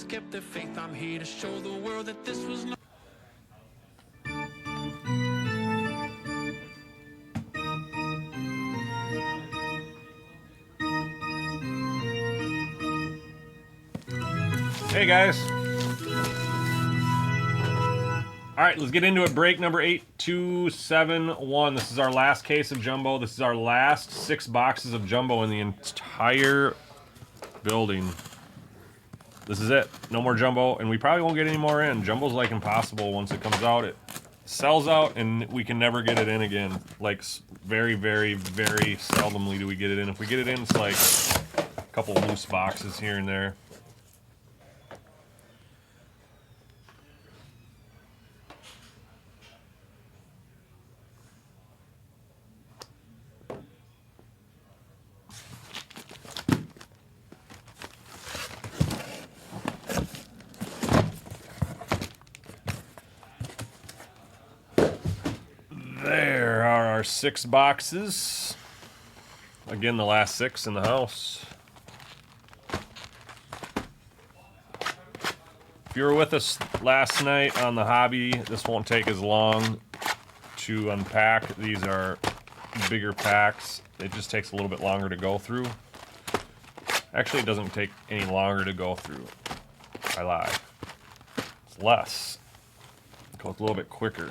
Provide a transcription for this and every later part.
just kept their faith. I'm here to show the world that this was not. Hey guys. All right, let's get into it. Break number 8271. This is our last case of jumbo. This is our last 6 boxes of jumbo in the entire building. This is it. No more jumbo, and we probably won't get any more in. Jumbo's like impossible once it comes out. It sells out, and we can never get it in again. Like, very, very, very seldomly do we get it in. If we get it in, it's like a couple loose boxes here and there. There are our 6 boxes. Again, the last 6 in the house. If you were with us last night on the hobby, this won't take as long to unpack. These are bigger packs. It just takes a little bit longer to go through. Actually, it doesn't take any longer to go through. I lie. It's less. It goes a little bit quicker.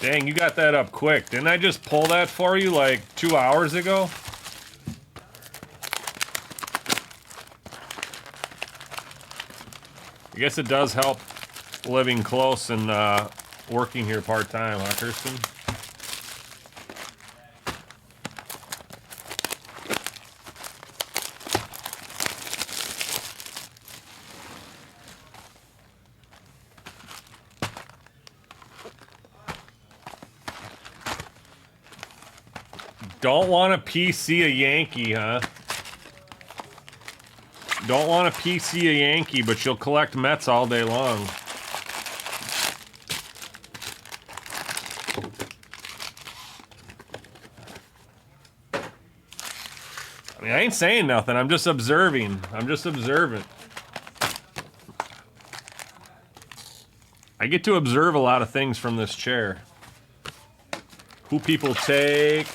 Dang, you got that up quick. Didn't I just pull that for you like 2 hours ago? I guess it does help living close and working here part-time, huh, Kirsten? Don't want to PC a Yankee, huh? Don't want to PC a Yankee, but you'll collect Mets all day long. I mean, I ain't saying nothing. I'm just observing. I'm just observant. I get to observe a lot of things from this chair. Who people take.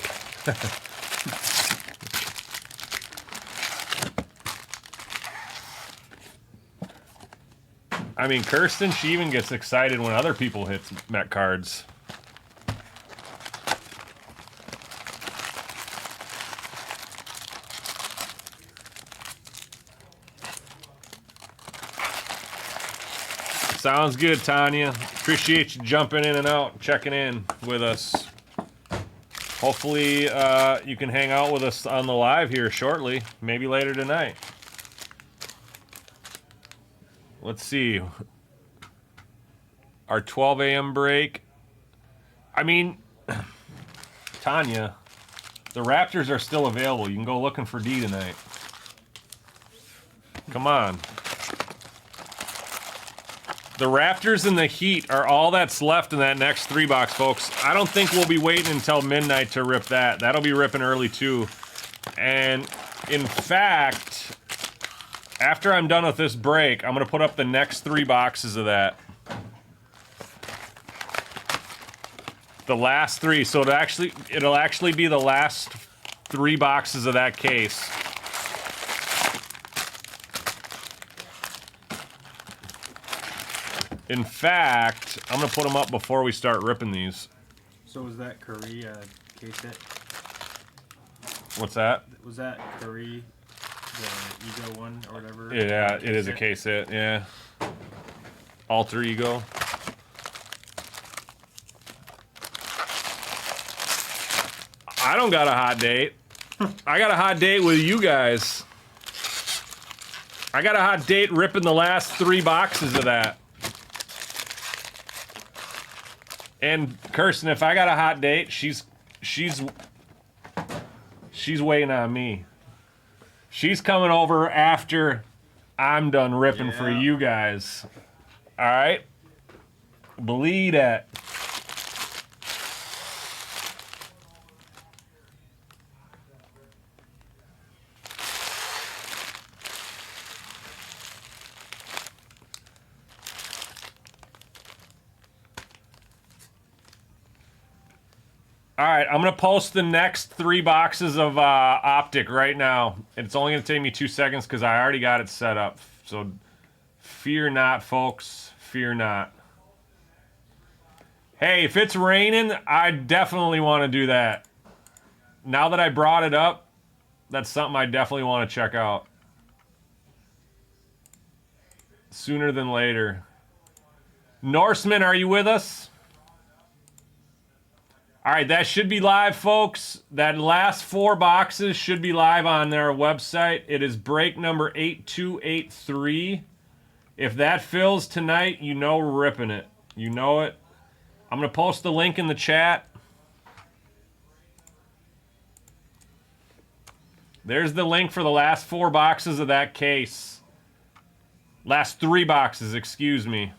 I mean, Kirsten, she even gets excited when other people hit Met cards. Sounds good, Tanya. Appreciate you jumping in and out, checking in with us. Hopefully, you can hang out with us on the live here shortly, maybe later tonight. Let's see. Our 12 a.m. break. I mean, Tanya, the Raptors are still available. You can go looking for D tonight. Come on. The Raptors and the Heat are all that's left in that next 3 box, folks. I don't think we'll be waiting until midnight to rip that. That'll be ripping early, too. And, in fact, after I'm done with this break, I'm going to put up the next 3 boxes of that. The last 3. So it'll actually be the last 3 boxes of that case. In fact, I'm going to put them up before we start ripping these. So is that Korea case hit? What's that? Was that Curry, the Ego one or whatever? Yeah, it is a case hit. Yeah. Alter Ego. I don't got a hot date. I got a hot date with you guys. I got a hot date ripping the last 3 boxes of that. And Kirsten, if I got a hot date, she's waiting on me. She's coming over after I'm done ripping for you guys. All right? Believe that. All right, I'm going to post the next 3 boxes of Optic right now. It's only going to take me 2 seconds because I already got it set up. So fear not, folks. Fear not. Hey, if it's raining, I definitely want to do that. Now that I brought it up, that's something I definitely want to check out. Sooner than later. Norseman, are you with us? All right, that should be live, folks. That last 4 boxes should be live on their website. It is break number 8283. If that fills tonight, you know we're ripping it. You know it. I'm going to post the link in the chat. There's the link for the last 4 boxes of that case. Last 3 boxes, excuse me.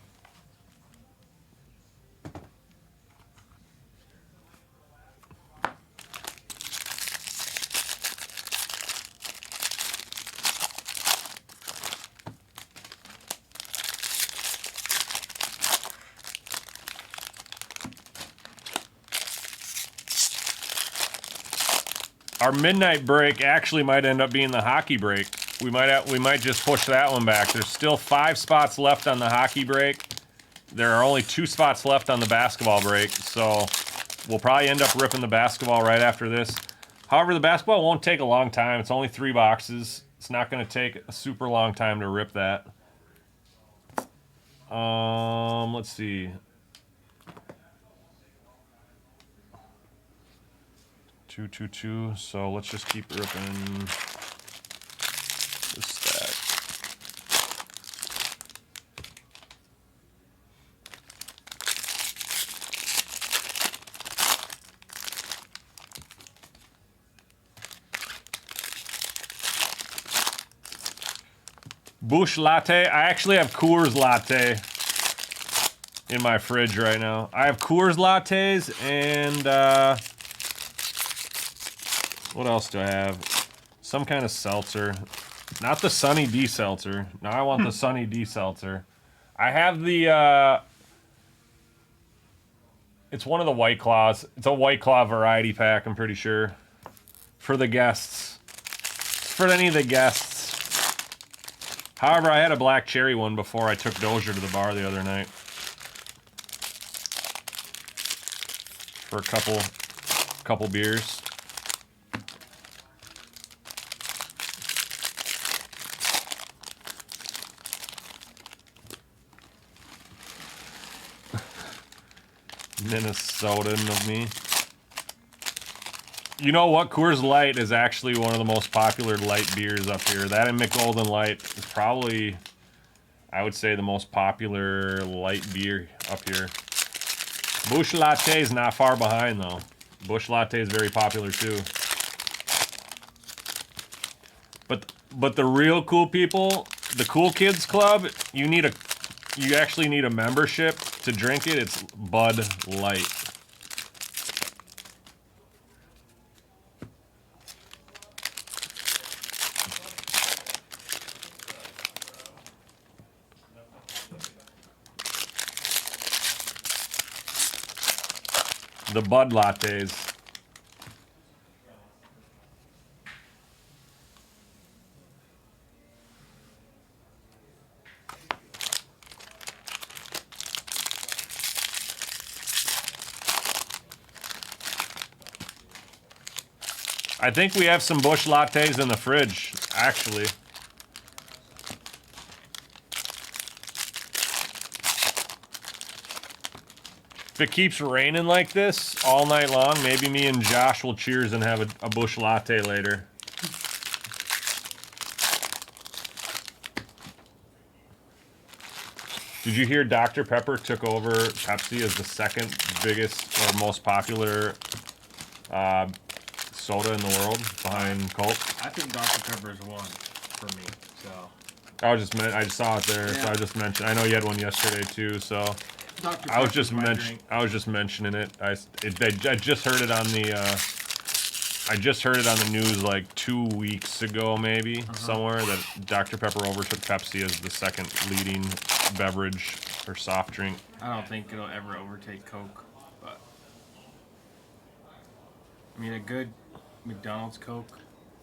Our midnight break actually might end up being the hockey break. We might just push that one back. There's still 5 spots left on the hockey break. There are only 2 spots left on the basketball break, so we'll probably end up ripping the basketball right after this. However, the basketball won't take a long time. It's only 3 boxes. It's not going to take a super long time to rip that. Let's see. 222. So let's just keep ripping this stack. Busch Latte. I actually have Coors Latte in my fridge right now. I have Coors Lattes and what else do I have? Some kind of seltzer. Not the Sunny D seltzer. No, I want the Sunny D seltzer. I have the it's one of the White Claws. It's a White Claw variety pack, I'm pretty sure. For the guests. For any of the guests. However, I had a black cherry one before I took Dozier to the bar the other night. For a couple beers. Minnesotan of me. You know what? Coors Light is actually one of the most popular light beers up here. That and McGolden Light is probably, I would say, the most popular light beer up here. Busch Latte is not far behind, though. Busch Latte is very popular, too. But the real cool people, the Cool Kids Club, you actually need a membership to drink it. It's Bud Light. The Bud Lattes. I think we have some Busch lattes in the fridge, actually. If it keeps raining like this all night long, maybe me and Josh will cheers and have a Busch latte later. Did you hear Dr. Pepper took over Pepsi as the second biggest or most popular soda in the world behind Coke? I think Dr. Pepper is one for me. So I just saw it there, so I just mentioned. I know you had one yesterday too, so Dr. I was Pepper's my just drink. mentioning it. I just heard it on the news like 2 weeks ago, maybe somewhere, that Dr. Pepper overtook Pepsi as the second leading beverage or soft drink. I don't think it'll ever overtake Coke, but I mean a good McDonald's Coke.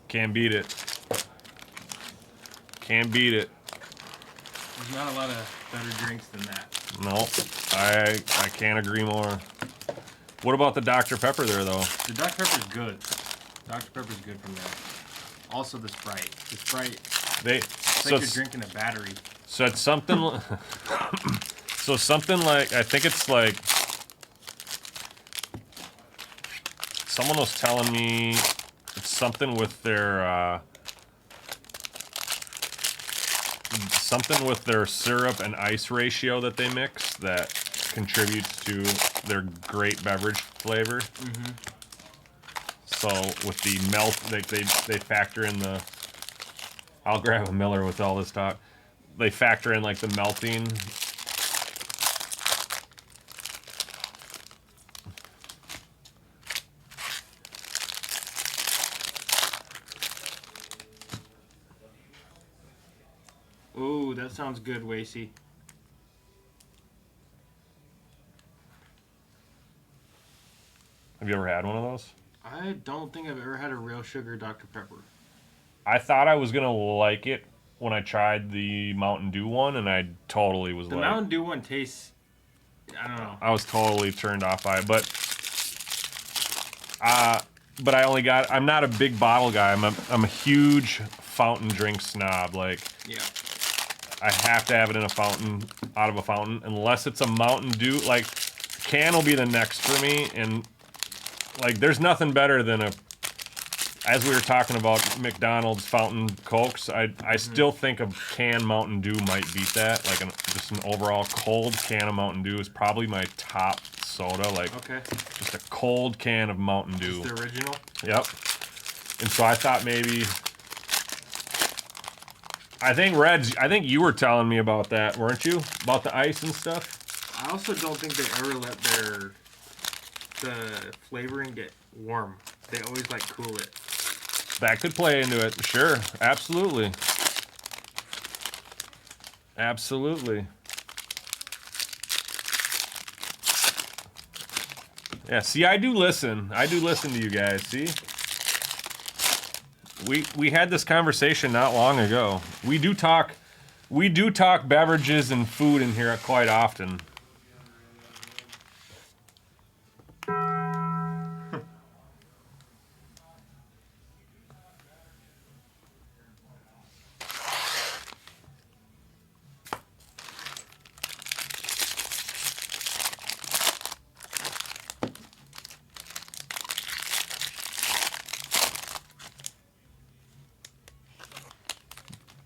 Can't beat it. Can't beat it. There's not a lot of better drinks than that. No, I can't agree more. What about the Dr. Pepper there, though? The Dr. Pepper's good. Dr. Pepper's good from there. Also the Sprite. The Sprite, it's like you're drinking a battery. So it's something. So something like, I think it's like, someone was telling me it's something with their syrup and ice ratio that they mix that contributes to their great beverage flavor. Mm-hmm. So with the melt, they factor in the. I'll grab a Miller with all this talk. They factor in like the melting. Ooh, that sounds good, Wasey. Have you ever had one of those? I don't think I've ever had a real sugar Dr. Pepper. I thought I was gonna like it when I tried the Mountain Dew one, and I totally was The like, Mountain Dew one tastes, I don't know. I was totally turned off by it, but I only got. I'm not a big bottle guy. I'm a huge fountain drink snob. Like, Yeah. I have to have it in a fountain, out of a fountain, unless it's a Mountain Dew. Like, can will be the next for me, and like, there's nothing better than as we were talking about McDonald's fountain Cokes, I still think a can Mountain Dew might beat that. Like, just an overall cold can of Mountain Dew is probably my top soda. Like, Okay. just a cold can of Mountain Dew. It's the original? Yep. And so I thought maybe. I think you were telling me about that, weren't you? About the ice and stuff? I also don't think they ever let the flavoring get warm. They always like cool it. That could play into it. Sure. Absolutely. Absolutely. Yeah, see, I do listen. I do listen to you guys, see? We had this conversation not long ago. We do talk beverages and food in here quite often.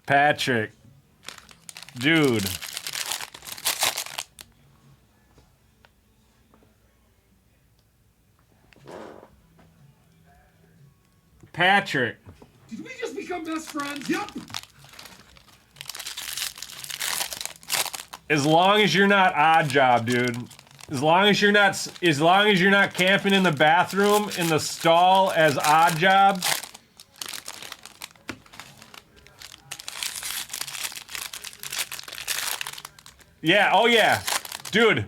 Patrick, dude. Patrick. Did we just become best friends? Yep. As long as you're not odd job, dude. As long as you're not camping in the bathroom in the stall as odd job. Yeah, oh yeah. Dude,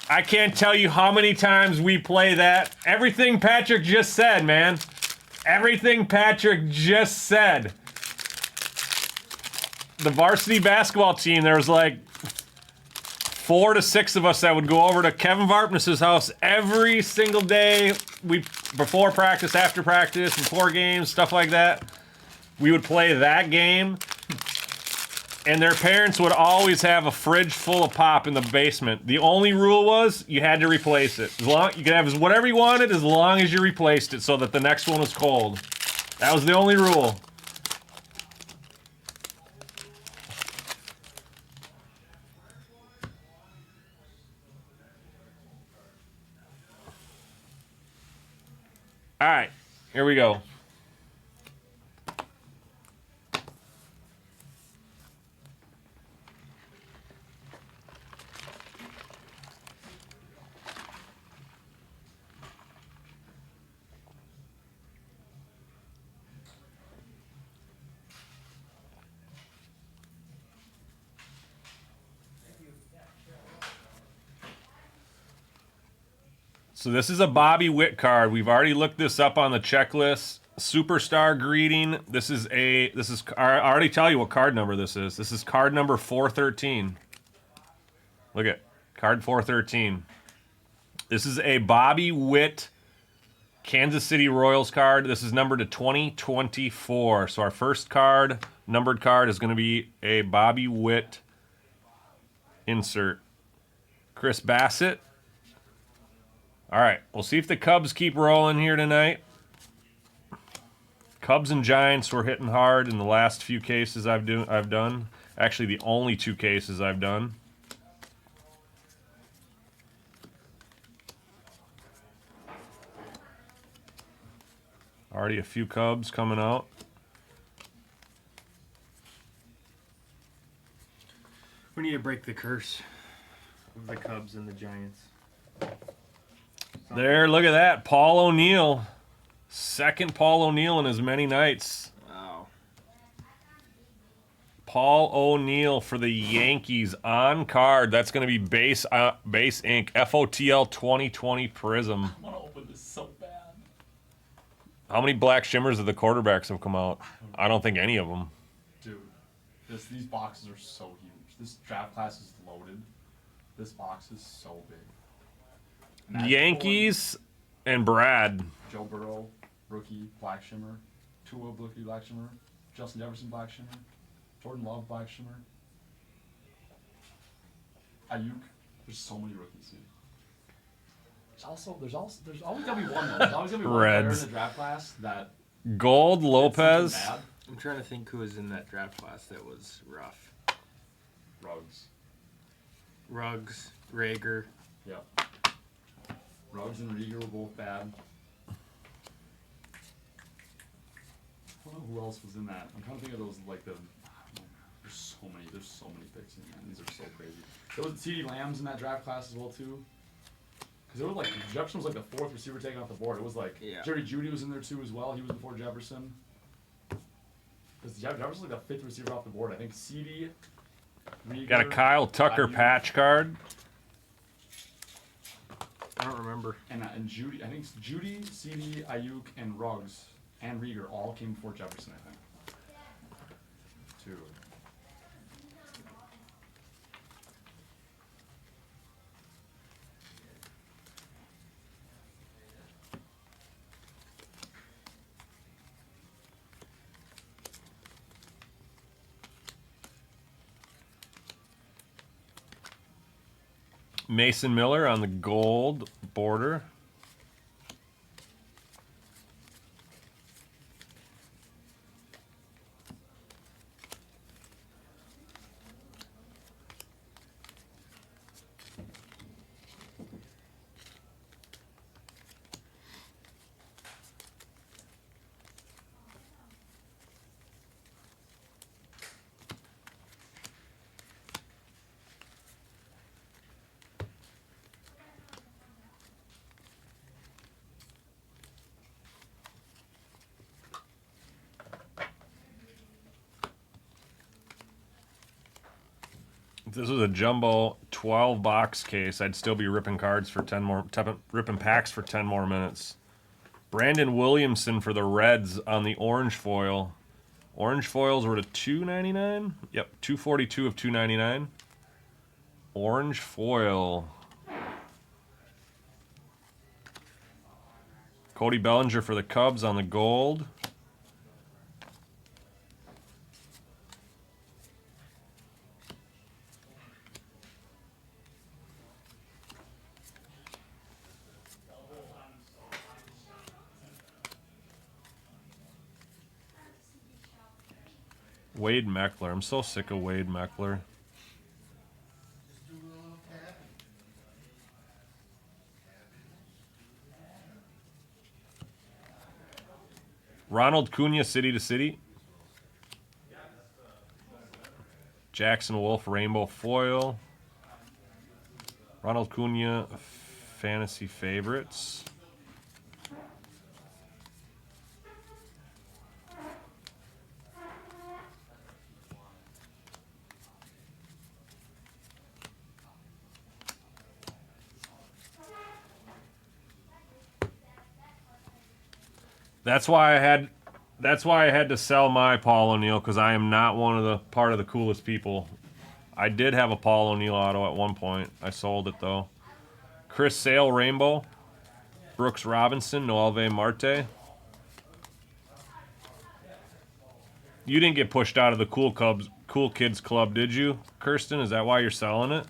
I can't tell you how many times we play that. Everything Patrick just said, man. Everything Patrick just said. The varsity basketball team, there was like 4 to 6 of us that would go over to Kevin Varpness's house every single day. Before practice, after practice, before games, stuff like that. We would play that game, and their parents would always have a fridge full of pop in the basement. The only rule was you had to replace it. You could have whatever you wanted as long as you replaced it so that the next one was cold. That was the only rule. All right, here we go. So this is a Bobby Witt card. We've already looked this up on the checklist. Superstar greeting. I already tell you what card number this is. This is card number 413. Look at card 413. This is a Bobby Witt Kansas City Royals card. This is numbered to 2024. So our first card, numbered card, is going to be a Bobby Witt insert. Chris Bassett. All right, we'll see if the Cubs keep rolling here tonight. Cubs and Giants were hitting hard in the last few cases I've done. Actually, the only 2 cases I've done. Already a few Cubs coming out. We need to break the curse of the Cubs and the Giants. There, look at that. Paul O'Neill. Second Paul O'Neill in as many nights. Wow. Paul O'Neill for the Yankees on card. That's going to be base ink. FOTL 2020 Prism. I want to open this so bad. How many black shimmers of the quarterbacks have come out? I don't think any of them. Dude, these boxes are so huge. This draft class is loaded. This box is so big. Yankees and Brad. Joe Burrow, rookie, black shimmer. Tua, rookie, black shimmer. Justin Jefferson, black shimmer. Jordan Love, black shimmer. Ayuk. There's so many rookies, dude. There's always gonna be one though. There's always gonna be one player in Reds. the draft class that Gold did Lopez. something bad. I'm trying to think who was in that draft class that was rough. Ruggs, Rager. Yep. Ruggs and Rieger were both bad. I don't know who else was in that. I'm trying to think of those there's so many picks in there. These are so crazy. There was CD Lamb's in that draft class as well too. Because it was like Jefferson was like the 4th receiver taken off the board. It was like Jerry Jeudy was in there too as well. He was before Jefferson. Because Jefferson was like the 5th receiver off the board. I think CD. Rieger, Got a Kyle Tucker Ayuk, patch card. I don't remember. And Judy, I think Judy, CD, Ayuk, and Ruggs and Rieger all came before Jefferson, I think. 2. Mason Miller on the gold border. If this was a jumbo 12-box case, I'd still be ripping cards for 10 more, ripping packs for 10 more minutes. Brandon Williamson for the Reds on the orange foil. Orange foils were to $2.99. Yep, $242 of $2.99. Orange foil. Cody Bellinger for the Cubs on the gold. Wade Meckler. I'm so sick of Wade Meckler. Ronald Cunha, City to City. Jackson Wolf, Rainbow Foil. Ronald Cunha, Fantasy Favorites. That's why I had to sell my Paul O'Neill, because I am not part of the coolest people. I did have a Paul O'Neill auto at one point. I sold it though. Chris Sale Rainbow. Brooks Robinson, Noelve Marte. You didn't get pushed out of the Cool Kids Club, did you, Kirsten? Is that why you're selling it?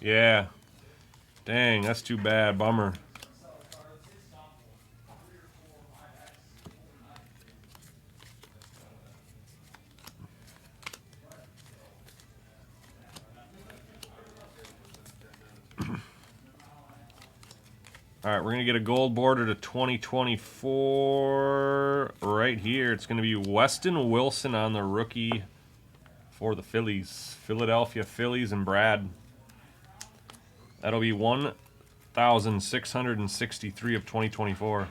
Yeah. Dang, that's too bad. Bummer. All right, we're going to get a gold border to 2024 right here. It's going to be Weston Wilson on the rookie for the Phillies. Philadelphia Phillies and Brad. That'll be 1,663 of 2024.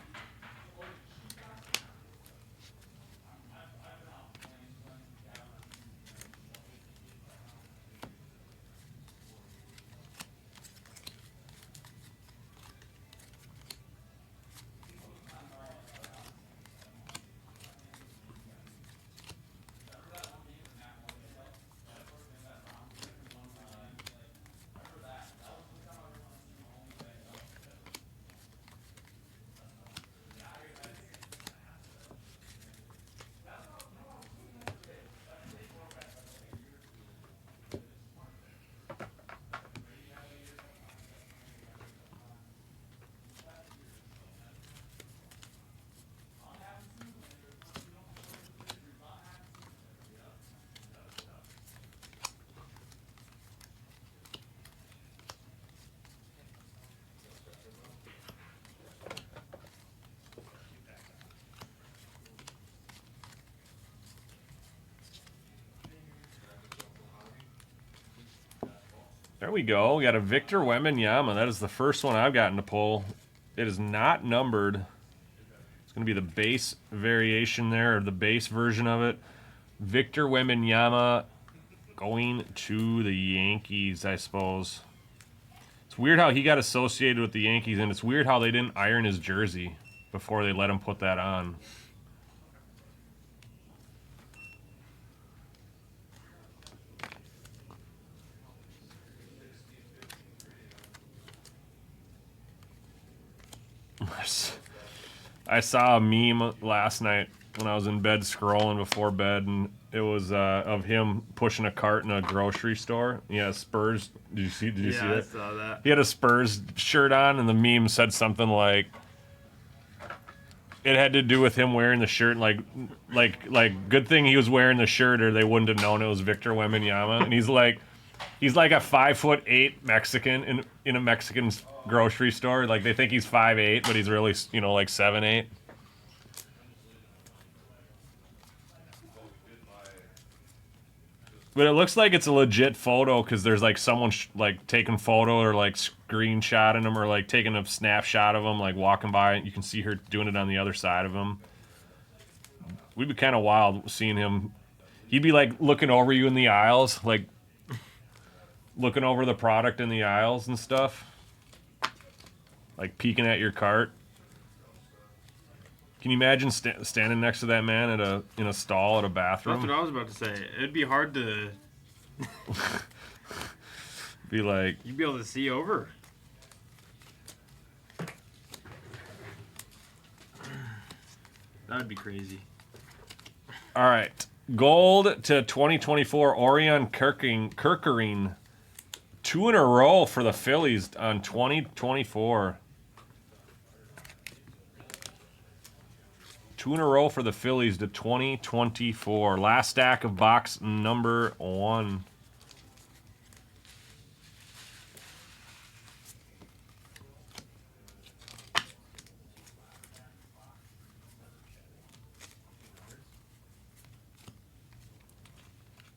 There we go. We got a Victor Wembanyama. That is the first one I've gotten to pull. It is not numbered. It's going to be the base variation there, or the base version of it. Victor Wembanyama going to the Yankees, I suppose. It's weird how he got associated with the Yankees, and it's weird how they didn't iron his jersey before they let him put that on. I saw a meme last night when I was in bed scrolling before bed, and it was of him pushing a cart in a grocery store. Yeah, Spurs. Did you see? Did you see it? I saw that. He had a Spurs shirt on, and the meme said something like, it had to do with him wearing the shirt, like good thing he was wearing the shirt, or they wouldn't have known it was Victor Wembanyama. And he's like a 5'8" Mexican in a Mexican grocery store. Like, they think he's 5'8", but he's really, like 7'8". But it looks like it's a legit photo, because there's like someone taking photo, or like screenshotting him, or like taking a snapshot of him, like walking by. You can see her doing it on the other side of him. We'd be kind of wild seeing him. He'd be like looking over you in the aisles, like looking over the product in the aisles and stuff, like peeking at your cart. Can you imagine standing next to that man in a stall at a bathroom? That's what I was about to say. It'd be hard to be like, you'd be able to see over. That would be crazy. all right. Gold to 2024 Orion Kirkering. 2 in a row for the Phillies on 2024. 2 in a row for the Phillies to 2024. Last stack of box number 1.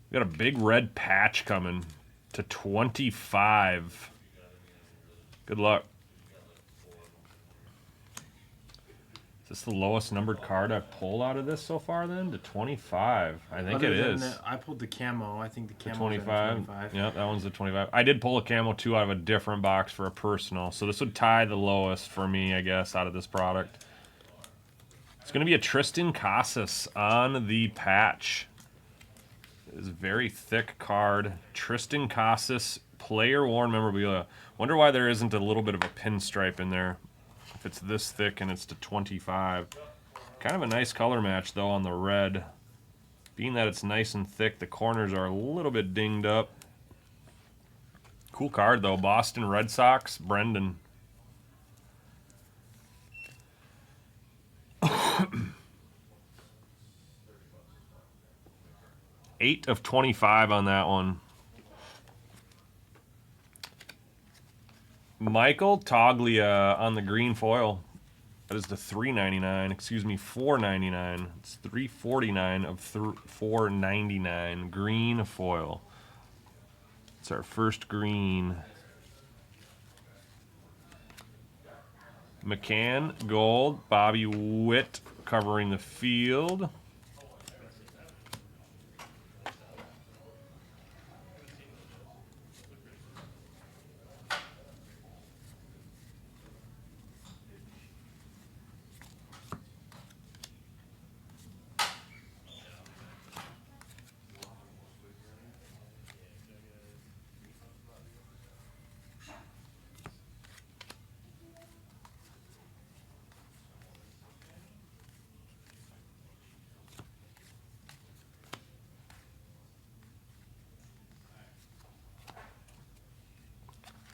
We got a big red patch coming to 25. Good luck. Is this the lowest numbered card I've pulled out of this so far then? To 25. I think it is. I pulled the camo. I think the camo 25. Yeah, that one's the 25. I did pull a camo 2 out of a different box for a personal. So this would tie the lowest for me, I guess, out of this product. It's going to be a Tristan Casas on the patch. It is a very thick card. Tristan Casas, player worn memorabilia. Wonder why there isn't a little bit of a pinstripe in there. If it's this thick and it's to 25. Kind of a nice color match, though, on the red. Being that it's nice and thick, the corners are a little bit dinged up. Cool card, though. Boston Red Sox, Brendan. Eight of 25 on that one. Michael Toglia on the green foil. That is the $3.99. Excuse me, $4.99. It's $3.49 of $4.99. Green foil. It's our first green. McCann, gold. Bobby Witt covering the field.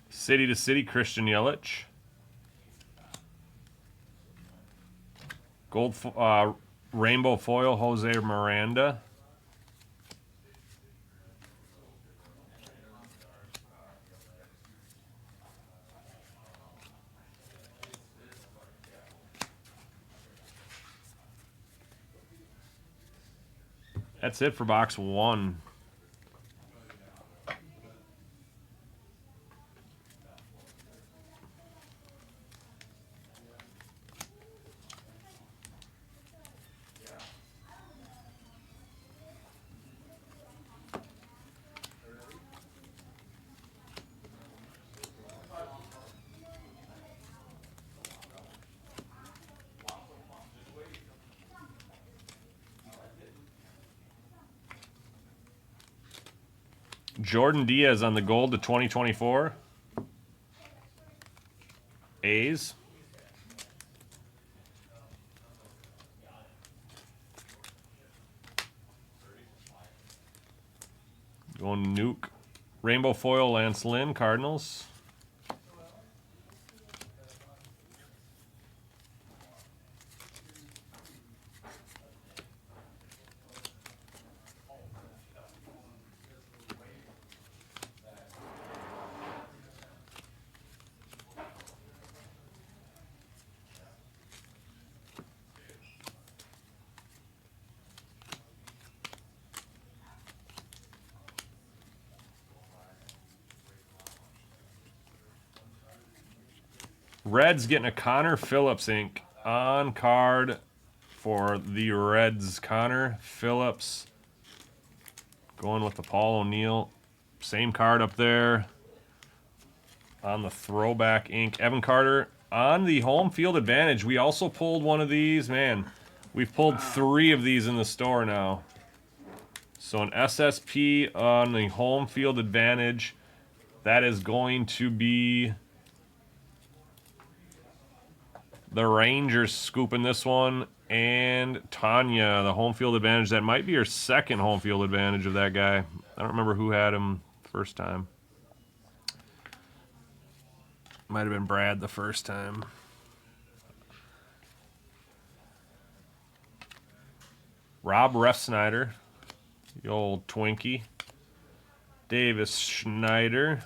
City to City, Christian Yelich. Gold rainbow foil, Jose Miranda. That's it for box 1. Jordan Diaz on the gold to 2024. A's. Going nuke. Rainbow foil, Lance Lynn, Cardinals. Reds getting a Connor Phillips ink on card for the Reds. Connor Phillips going with the Paul O'Neill. Same card up there on the throwback ink. Evan Carter on the home field advantage, we also pulled one of these. Man, we've pulled 3 of these in the store now. So an SSP on the home field advantage. That is going to be the Rangers scooping this one. And Tanya, the home field advantage. That might be her second home field advantage of that guy. I don't remember who had him first time. Might have been Brad the first time. Rob Refsnyder, the old Twinkie. Davis Schneider.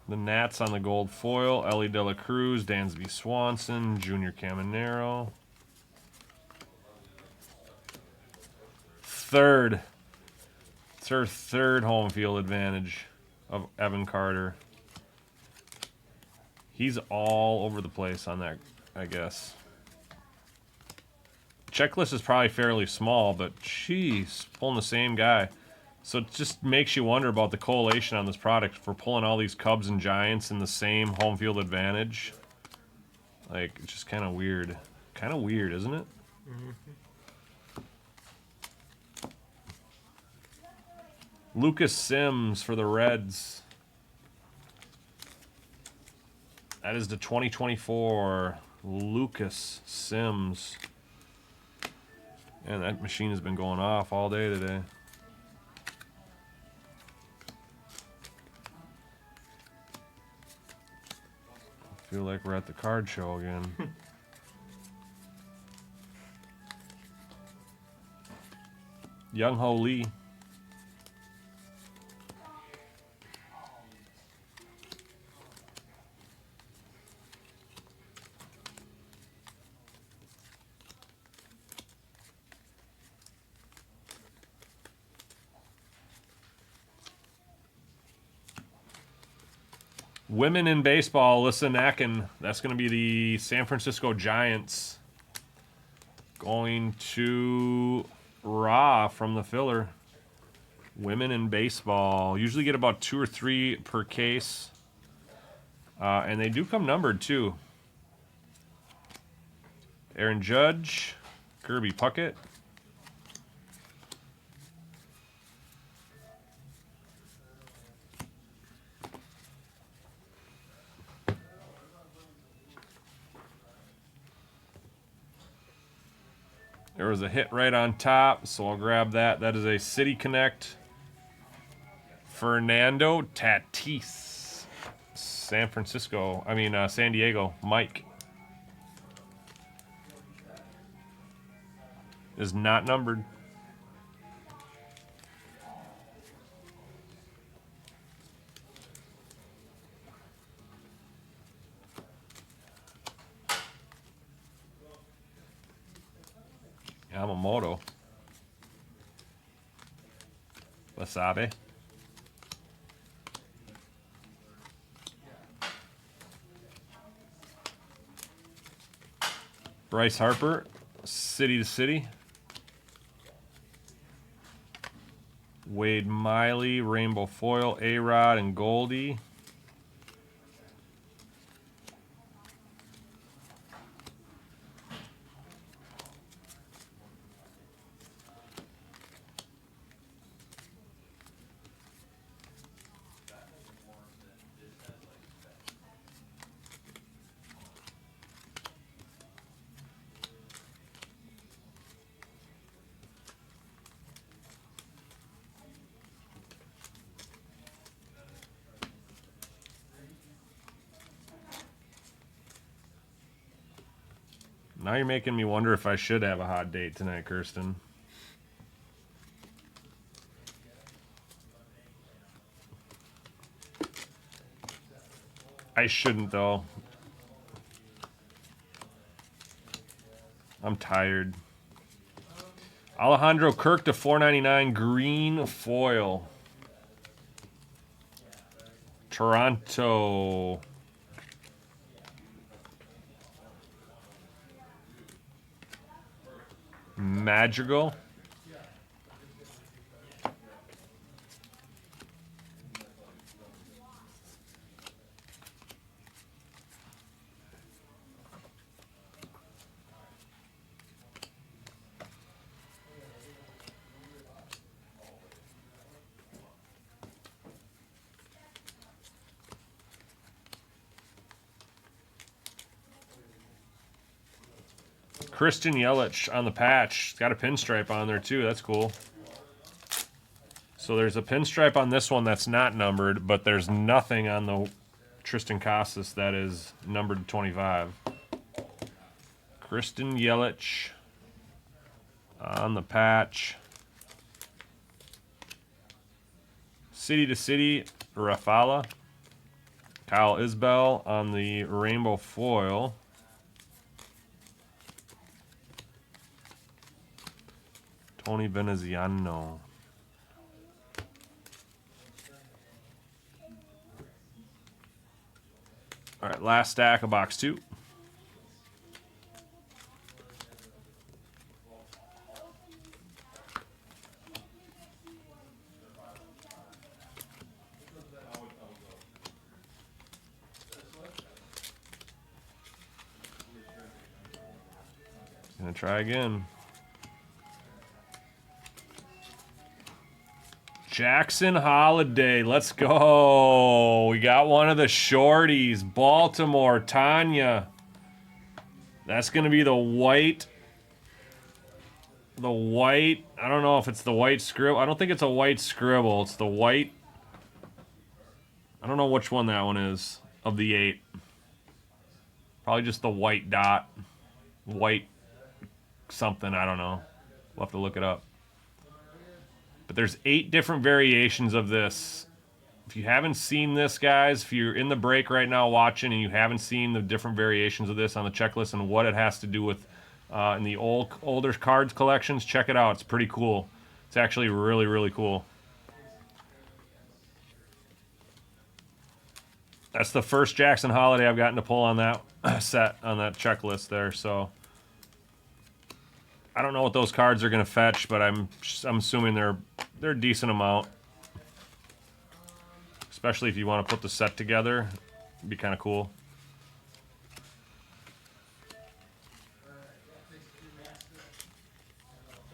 The Nats on the gold foil. Ellie De La Cruz, Dansby Swanson, Junior Caminero. Third. It's her third home field advantage of Evan Carter. He's all over the place on that, I guess. Checklist is probably fairly small, but geez, pulling the same guy. So it just makes you wonder about the correlation on this product for pulling all these Cubs and Giants in the same home field advantage. Like, it's just kind of weird. Kind of weird, isn't it? Lucas Sims for the Reds. That is the 2024 Lucas Sims. And that machine has been going off all day today. Feel like we're at the card show again. Young Ho Lee. Women in baseball, Alyssa Nacken. That's going to be the San Francisco Giants. Going to Ra from the filler. Women in baseball. Usually get about 2 or 3 per case. And they do come numbered, too. Aaron Judge. Kirby Puckett. There was a hit right on top, so I'll grab that. That is a City Connect. Fernando Tatis. San Diego. Mike. Is not numbered. Yamamoto. Wasabi. Bryce Harper, City to City. Wade Miley, Rainbow Foil, A-Rod, and Goldie. Now you're making me wonder if I should have a hot date tonight, Kirsten. I shouldn't, though. I'm tired. Alejandro Kirk to 499 green foil. Toronto. Madrigal. Christian Yelich on the patch. It's got a pinstripe on there too. That's cool. So there's a pinstripe on this one that's not numbered, but there's nothing on the Tristan Casas that is numbered to 25. Christian Yelich on the patch. City to City, Rafala. Kyle Isbell on the rainbow foil. Tony Veneziano. All right, last stack of box 2. Gonna try again. Jackson Holiday, let's go. We got one of the shorties. Baltimore, Tanya. That's going to be the white. I don't know if it's the white scribble. I don't think it's a white scribble. It's the white. I don't know which one that one is of the 8. Probably just the white dot. White something, I don't know. We'll have to look it up. But there's 8 different variations of this. If you haven't seen this, guys, if you're in the break right now watching and you haven't seen the different variations of this on the checklist and what it has to do with in the older cards collections, check it out. It's pretty cool. It's actually really, really cool. That's the first Jackson Holiday I've gotten to pull on that set, on that checklist there, so... I don't know what those cards are going to fetch, but I'm assuming they're a decent amount. Especially if you want to put the set together. It'd be kind of cool.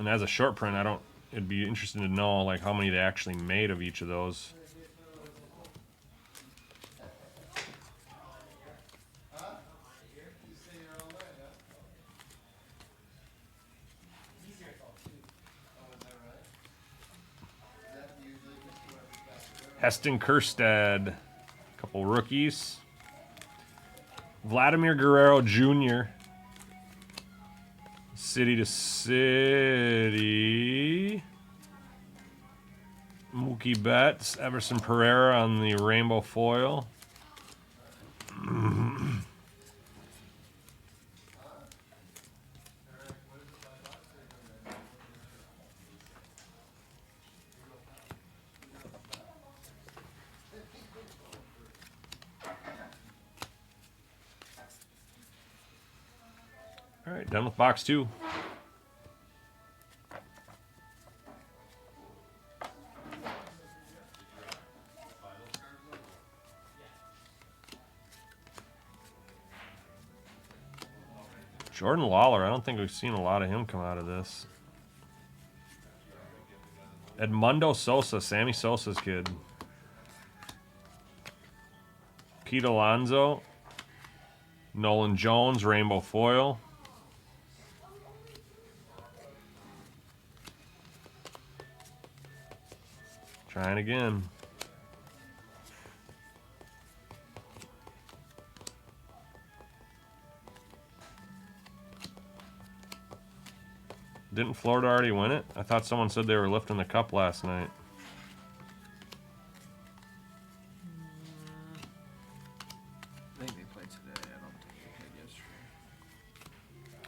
And as a short print, it'd be interesting to know like how many they actually made of each of those. Heston Kjerstad, a couple rookies. Vladimir Guerrero Jr. City to City. Mookie Betts, Everson Pereira on the rainbow foil. All right, done with box 2. Jordan Lawler, I don't think we've seen a lot of him come out of this. Edmundo Sosa, Sammy Sosa's kid. Pete Alonso. Nolan Jones, rainbow foil. Trying again. Didn't Florida already win it? I thought someone said they were lifting the cup last night. I think they played today. I don't think they played yesterday.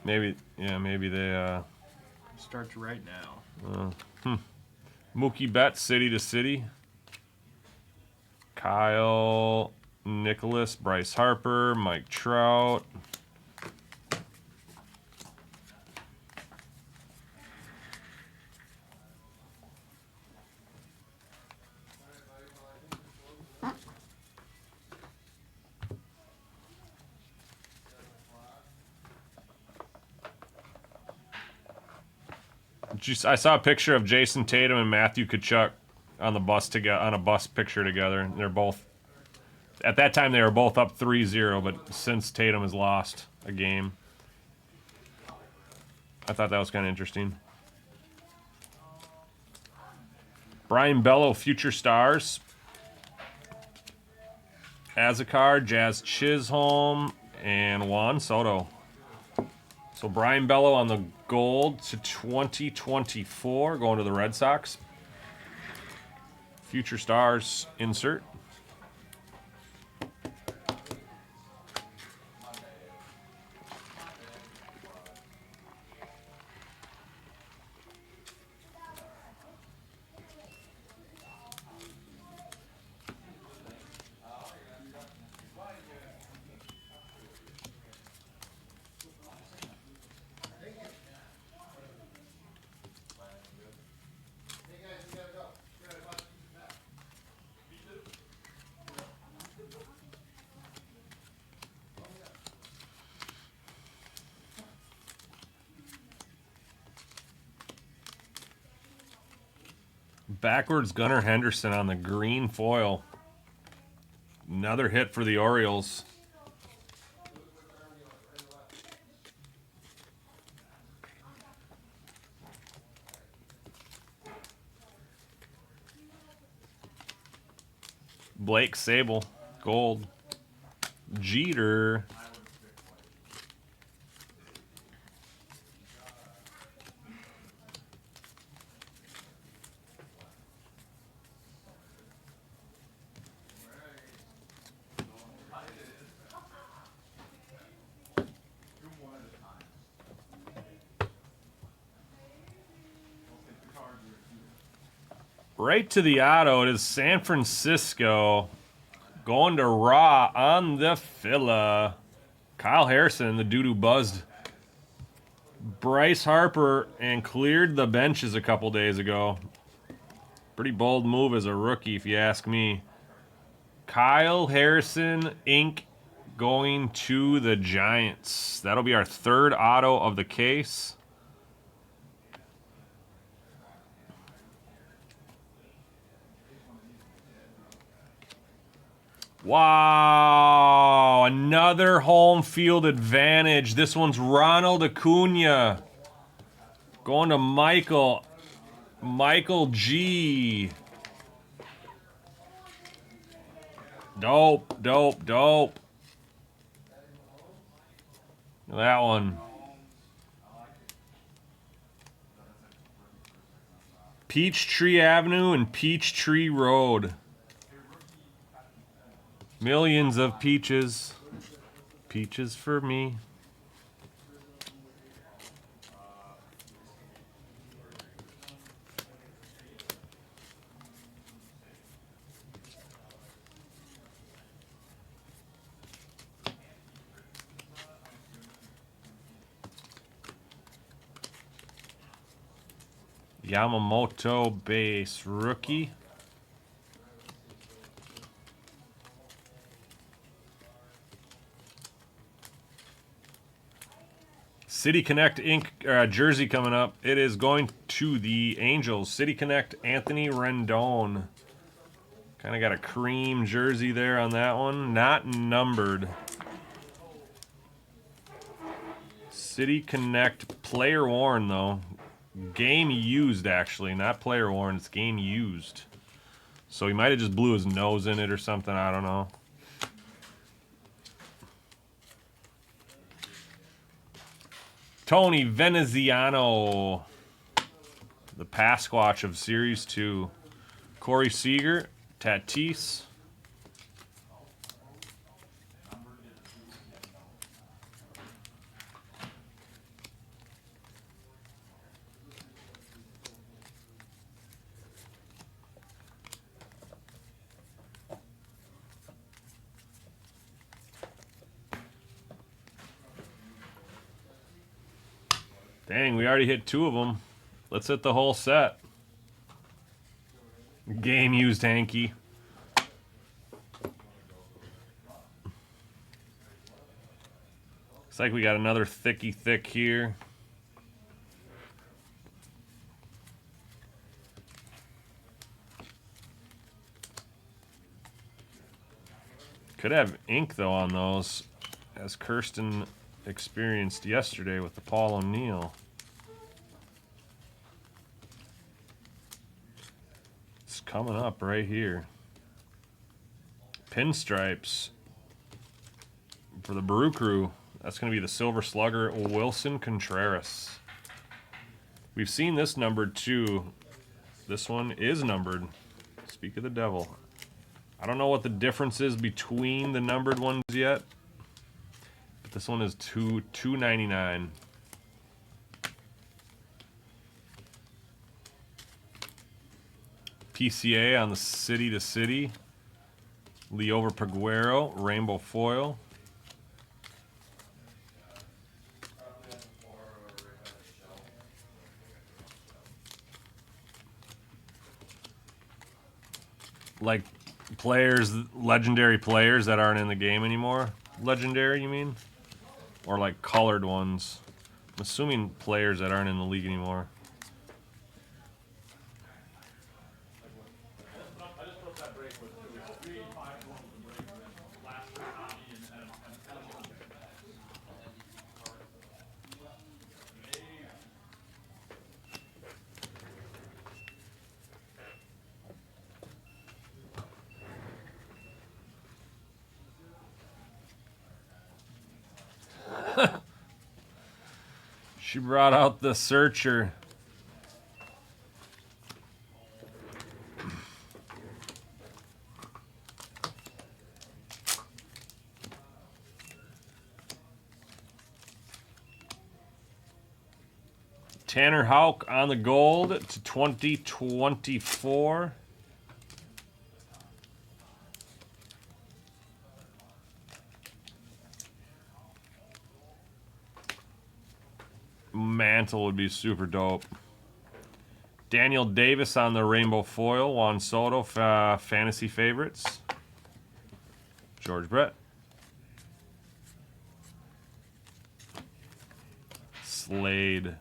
Maybe, yeah, maybe they starts right now. Mookie Betts, city to city. Kyle Nicholas, Bryce Harper, Mike Trout. I saw a picture of Jason Tatum and Matthew Tkachuk on the bus together, on a bus picture together. And they're both, at that time they were both up 3-0, but since Tatum has lost a game, I thought that was kind of interesting. Brian Bello, Future Stars. Azakar, Jazz Chisholm, and Juan Soto. So Brian Bello on the gold to 2024, going to the Red Sox. Future Stars insert. Backwards Gunnar Henderson on the green foil. Another hit for the Orioles. Blake Sable, gold. Jeter. Right to the auto, it is San Francisco going to Raw on the filla. Kyle Harrison, the dude who buzzed Bryce Harper and cleared the benches a couple days ago. Pretty bold move as a rookie, if you ask me. Kyle Harrison, Inc., going to the Giants. That'll be our third auto of the case. Wow, another home field advantage. This one's Ronald Acuna. Going to Michael G. Dope, dope, dope. That one. Peachtree Avenue and Peachtree Road. Millions of peaches. Peaches for me. Yamamoto base rookie. City Connect Inc. Jersey coming up. It is going to the Angels. City Connect Anthony Rendon. Kind of got a cream jersey there on that one. Not numbered. City Connect player worn though. Game used actually, not player worn. It's game used. So he might have just blew his nose in it or something. I don't know. Tony Veneziano, the Pasquatch of Series 2. Corey Seager, Tatis. Dang, we already hit 2 of them. Let's hit the whole set. Game used hanky. Looks like we got another thicky thick here. Could have ink though on those, as Kirsten experienced yesterday with the Paul O'Neill. It's coming up right here. Pinstripes for the Brew Crew. That's going to be the Silver Slugger, Wilson Contreras. We've seen this numbered too. This one is numbered. Speak of the devil. I don't know what the difference is between the numbered ones yet, but this one is $2.99. PCA on the City to City. Leover Peguero, Rainbow Foil. Like players, legendary players that aren't in the game anymore. Legendary, you mean? Or like colored ones. I'm assuming players that aren't in the league anymore. She brought out the searcher. Tanner Houck on the gold to 2024. Mantle would be super dope. Daniel Davis on the rainbow foil. Juan Soto, fantasy favorites. George Brett. Slade.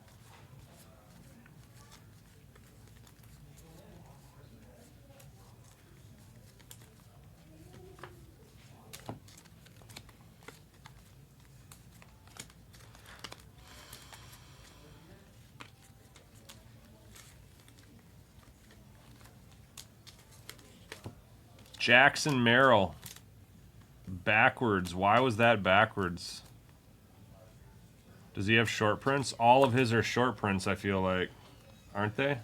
Jackson Merrill. Backwards. Why was that backwards? Does he have short prints? All of his are short prints, I feel like. Aren't they?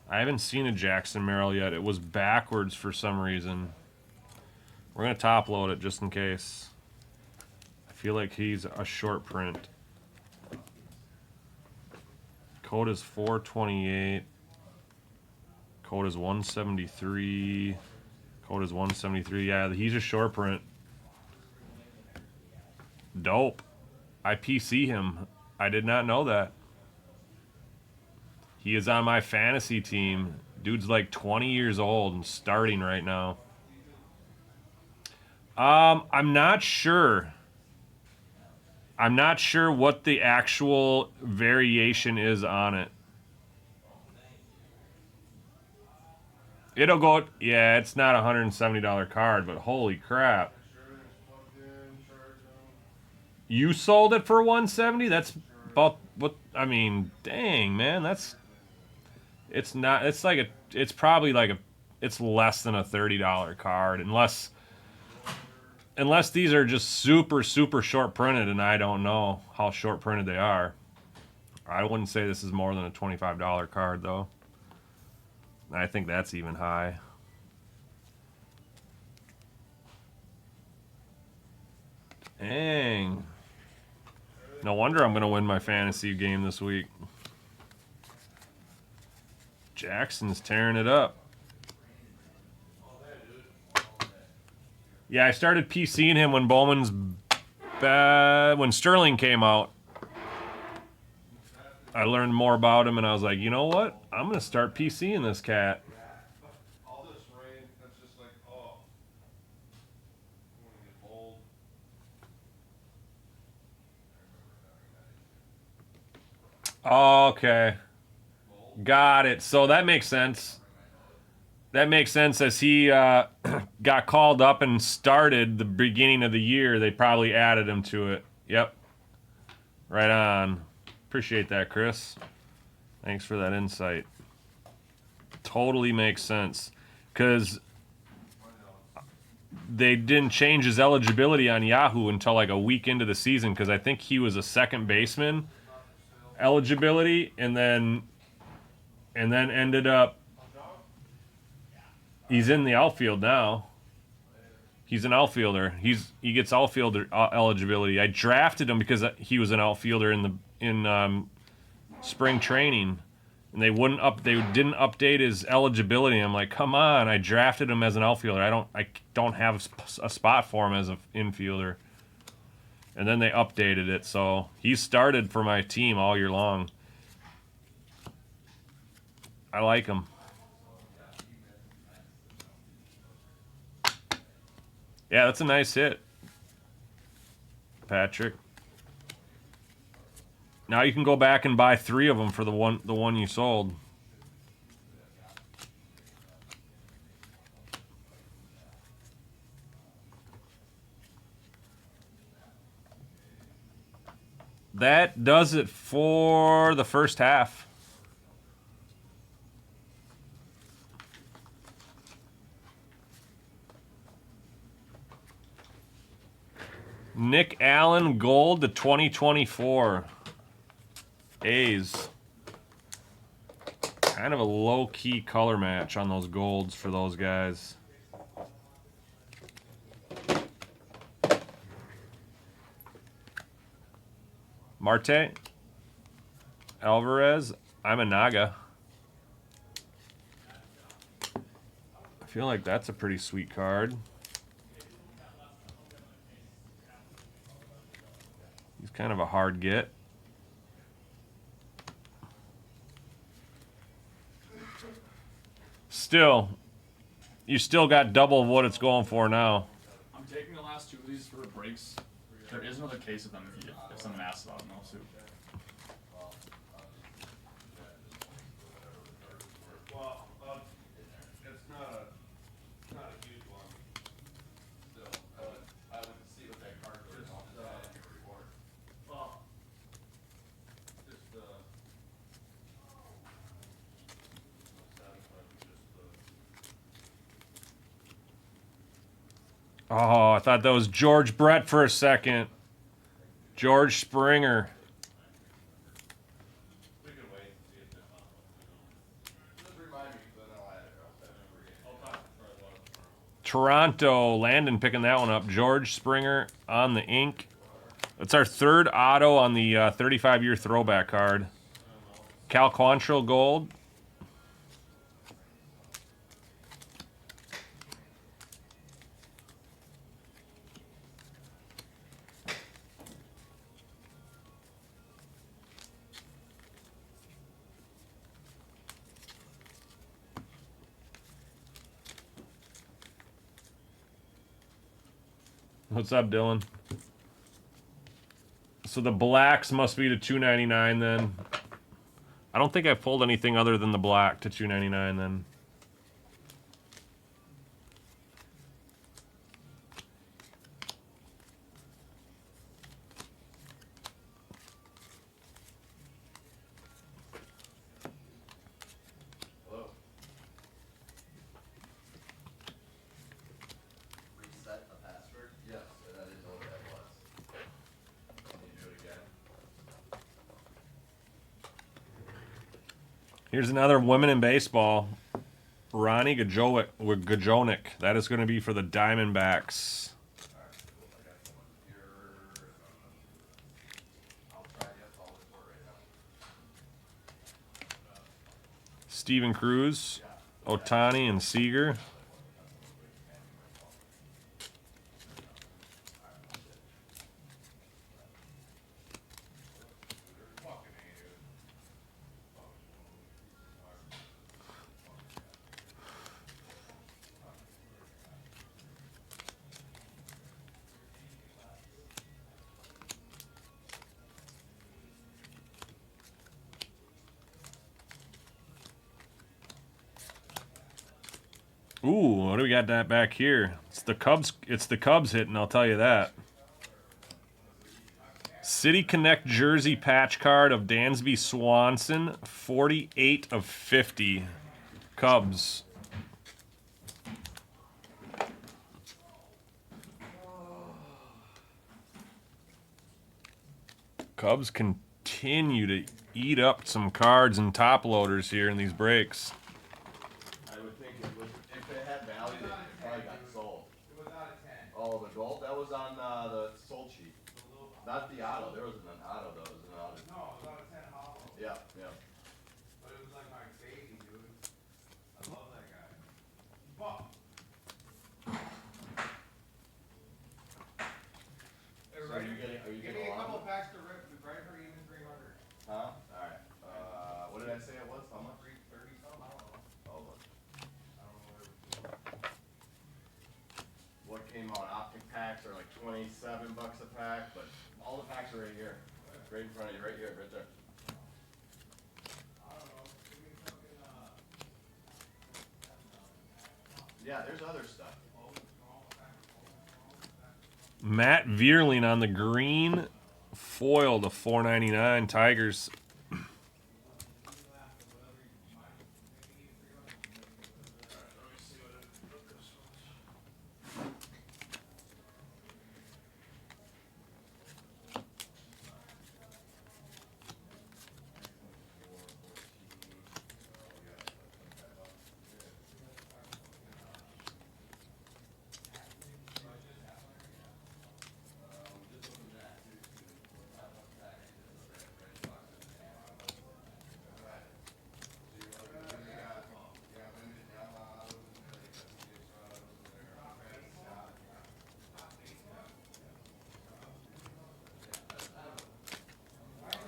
I haven't seen a Jackson Merrill yet. It was backwards for some reason. We're going to top load it just in case. I feel like he's a short print. Code is 428. Code is 173. Code is 173. Yeah, he's a short print. Dope. I PC him. I did not know that. He is on my fantasy team. Dude's like 20 years old and starting right now. I'm not sure. I'm not sure what the actual variation is on it. It'll go, yeah, it's not a $170 card, but holy crap. You sold it for $170? That's about what, I mean, dang, man, it's not, it's like it's probably like it's less than a $30 card, unless these are just super, super short printed and I don't know how short printed they are. I wouldn't say this is more than a $25 card though. I think that's even high. Dang. No wonder I'm going to win my fantasy game this week. Jackson's tearing it up. Yeah, I started PCing him when Bowman's when Sterling came out, I learned more about him, and I was like, you know what? I'm gonna start PCing this cat. All this rain, that's just like, oh. I'm gonna get bold. Okay. Got it. So that makes sense. That makes sense. As he got called up and started the beginning of the year, they probably added him to it. Yep. Right on. Appreciate that, Chris. Thanks for that insight. Totally makes sense. Because they didn't change his eligibility on Yahoo until like a week into the season, because I think he was a second baseman eligibility, and then ended up he's in the outfield now. He's an outfielder. He gets outfielder eligibility. I drafted him because he was an outfielder in spring training, and they didn't update his eligibility. I'm like, come on! I drafted him as an outfielder. I don't have a spot for him as an infielder. And then they updated it, so he started for my team all year long. I like him. Yeah, that's a nice hit, Patrick. Now you can go back and buy 3 of them for the one you sold. That does it for the first half. Nick Allen gold to 2024. A's. Kind of a low-key color match on those golds for those guys. Marte. Alvarez. I'm a Naga. I feel like that's a pretty sweet card. He's kind of a hard get. Still, you still got double of what it's going for now. I'm taking the last 2 of these for breaks. There is another case of them if someone asks about them, too. Well, it's not a huge one. Still, I would see what that card is on your report. Well, just Oh, I thought that was George Brett for a second. George Springer. we can wait and see if they're not. Just remind me, because then I'll add it. I'll talk to Toronto, Landon picking that one up. George Springer on the ink. That's our 3rd auto on the 35-year throwback card. Cal Quantrill gold. What's up, Dylan? So the blacks must be to $2.99 then. I don't think I've pulled anything other than the black to $2.99 then. Hello. Reset a password? Yes, and I didn't know what that was. Can you do it again? Here's another women in baseball. Ronnie Gajonik. That is going to be for the Diamondbacks. Steven Cruz, Otani, and Seager. Ooh, what do we got that back here? It's the Cubs. It's the Cubs hitting. I'll tell you that. City Connect jersey patch card of Dansby Swanson, 48 of 50. Cubs. Cubs continue to eat up some cards and top loaders here in these breaks. I would think it would, if it had value, it probably got sold. It was out of 10. Oh, the gold? That was on the sold sheet. Not the auto. There wasn't an auto, though. It was an auto. No, it was out of 10 hollow. Yeah, yeah. But it was like my baby, dude. I love that guy. Fuck. So are you getting a couple packs to rip right for even 300. Huh? Alright. What did I say it was? How much? 330 something? I don't know. Oh, look. I don't know what came out. Optic packs are like 27 bucks a pack, but all the packs are right here. Right in front of you, right here, right there. I don't know. Yeah, there's other stuff. Matt Vierling on the green foil to 499 Tigers.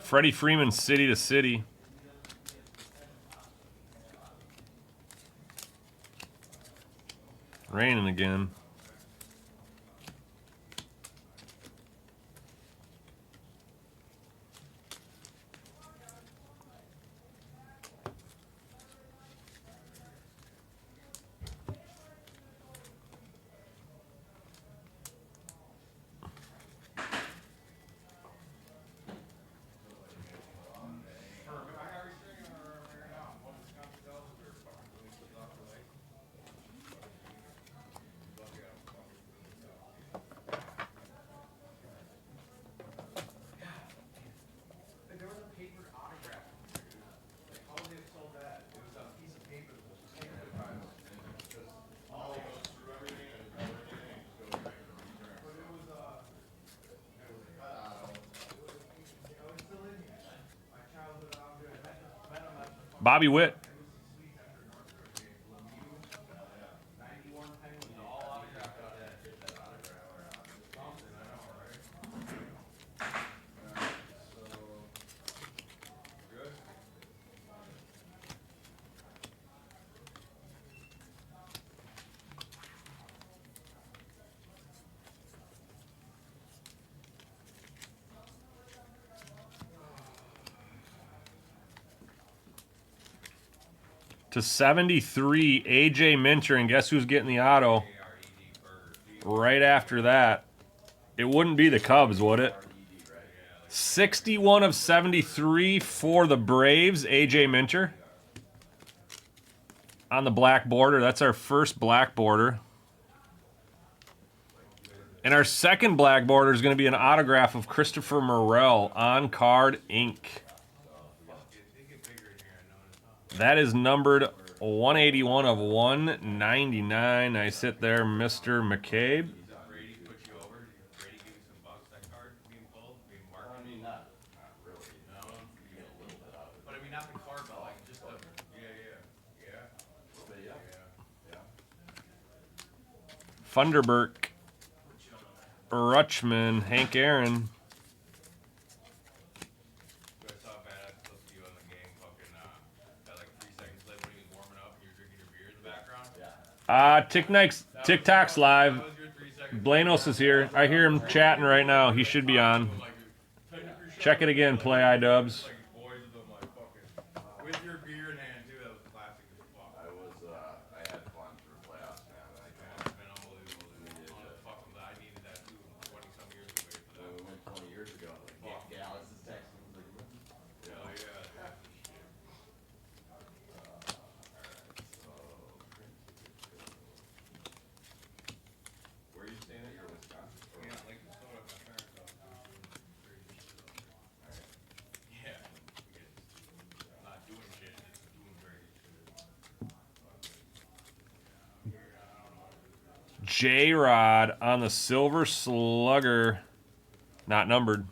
Freddie Freeman, city to city. Raining again. Bobby Witt. To 73, AJ Minter, and guess who's getting the auto? Right after that, it wouldn't be the Cubs, would it? 61 of 73 for the Braves, AJ Minter. On the black border, that's our first black border. And our second black border is going to be an autograph of Christopher Morel on card ink. That is numbered 181 of 199. Nice hit there, Mr. McCabe. Funderburk, Rutschman, Hank Aaron. TikTok's live. Blanos is here. I hear him chatting right now. He should be on. Check it again, Play iDubbbz. With your beer in hand, too, that was classic as fuck. I had fun for playoffs. J-Rod on the Silver Slugger. Not numbered.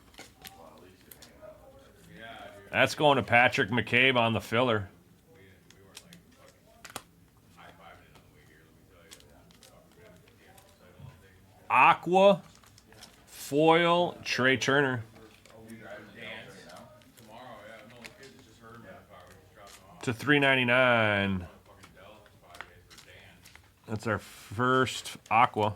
That's going to Patrick McCabe on the filler. Aqua foil Trey Turner to $3.99. That's our first Aqua.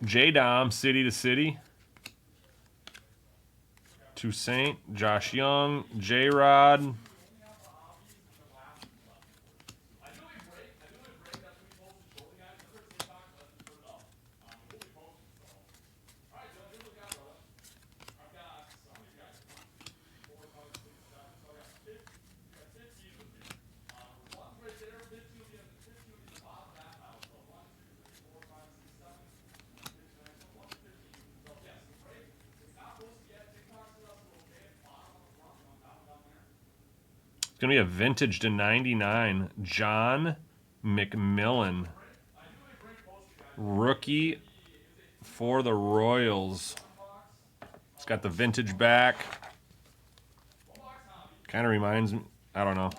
J-Dom, City to City. Toussaint, Josh Young, J-Rod. It's going to be a vintage to 99. John McMillan. Rookie for the Royals. It's got the vintage back. Kind of reminds me, I don't know.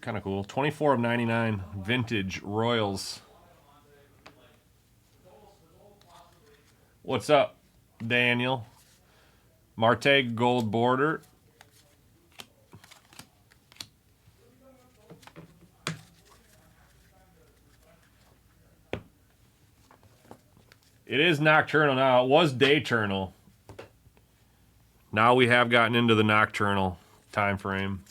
Kind of cool. 24 of 99. Vintage Royals. What's up, Daniel? Marte gold border. It is nocturnal now. It was dayturnal. Now we have gotten into the nocturnal time frame.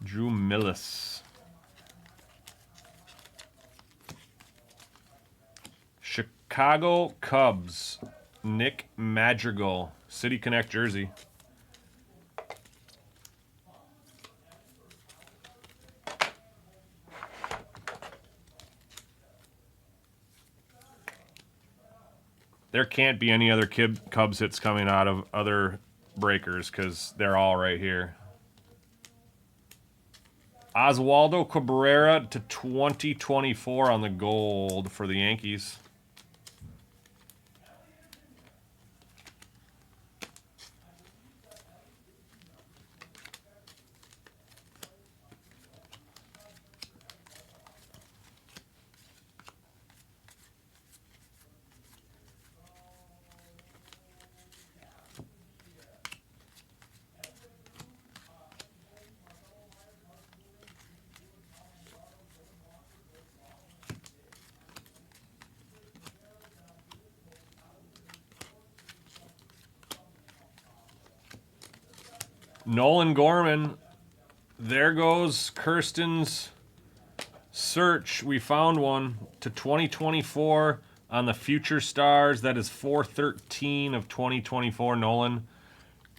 Drew Millis. Chicago Cubs. Nick Madrigal. City Connect jersey. There can't be any other Cubs hits coming out of other breakers because they're all right here. Oswaldo Cabrera to 2024 on the gold for the Yankees. Nolan Gorman. There goes Kirsten's search. We found one to 2024 on the Future Stars. That is 4/13 of 2024. Nolan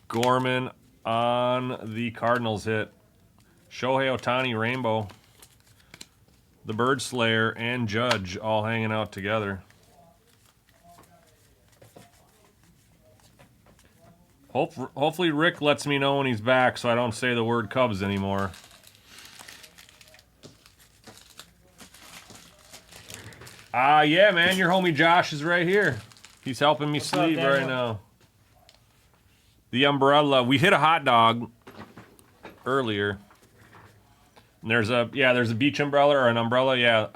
Gorman on the Cardinals hit. Shohei Ohtani Rainbow. The Bird Slayer and Judge all hanging out together. Hopefully Rick lets me know when he's back so I don't say the word Cubs anymore. Yeah, man, your homie Josh is right here. He's helping me sleep right now. The umbrella. We hit a hot dog earlier. And there's a beach umbrella or an umbrella. Yeah,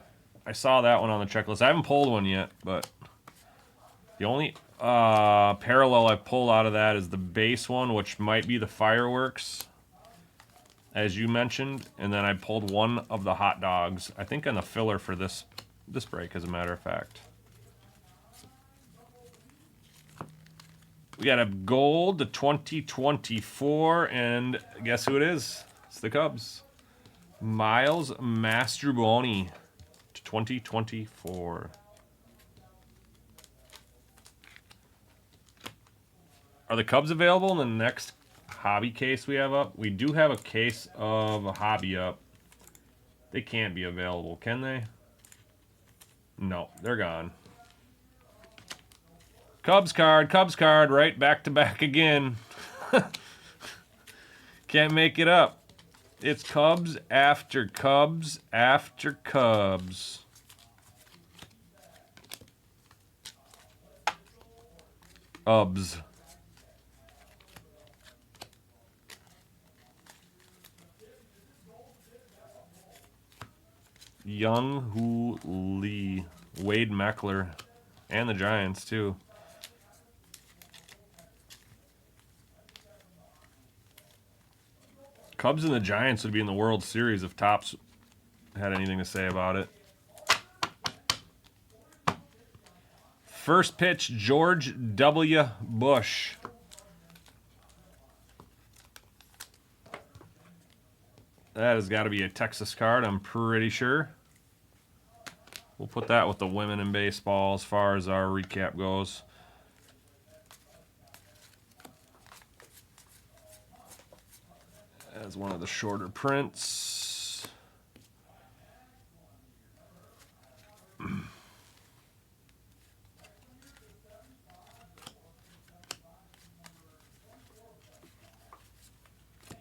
I saw that one on the checklist. I haven't pulled one yet, but the only parallel I pulled out of that is the base one, which might be the fireworks, as you mentioned, and then I pulled one of the hot dogs. I think on the filler for this break, as a matter of fact. We got a gold to 2024, and guess who it is? It's the Cubs. Miles Mastrobuoni to 2024. Are the Cubs available in the next hobby case we have up? We do have a case of a hobby up. They can't be available, can they? No, they're gone. Cubs card, right back to back again. Can't make it up. It's Cubs after Cubs after Cubs. Ubs. Young Hoo Lee, Wade Meckler, and the Giants too. Cubs and the Giants would be in the World Series if Topps had anything to say about it. First pitch, George W. Bush. That has got to be a Texas card, I'm pretty sure. We'll put that with the women in baseball as far as our recap goes. As one of the shorter prints.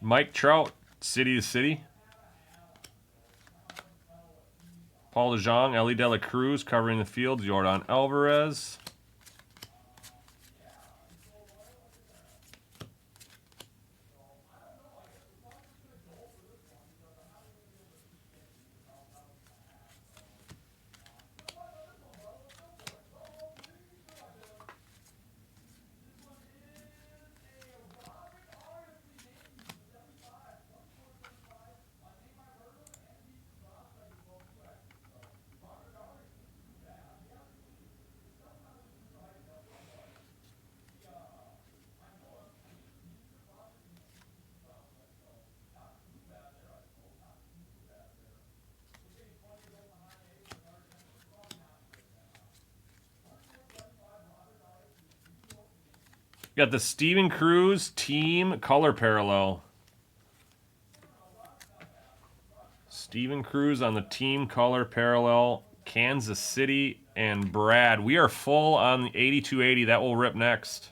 Mike Trout, City to City. Paul DeJong, Ellie De La Cruz covering the field. Jordan Alvarez. Got the Steven Cruz team color parallel. Steven Cruz on the team color parallel. Kansas City and Brad. We are full on the 8280. That will rip next.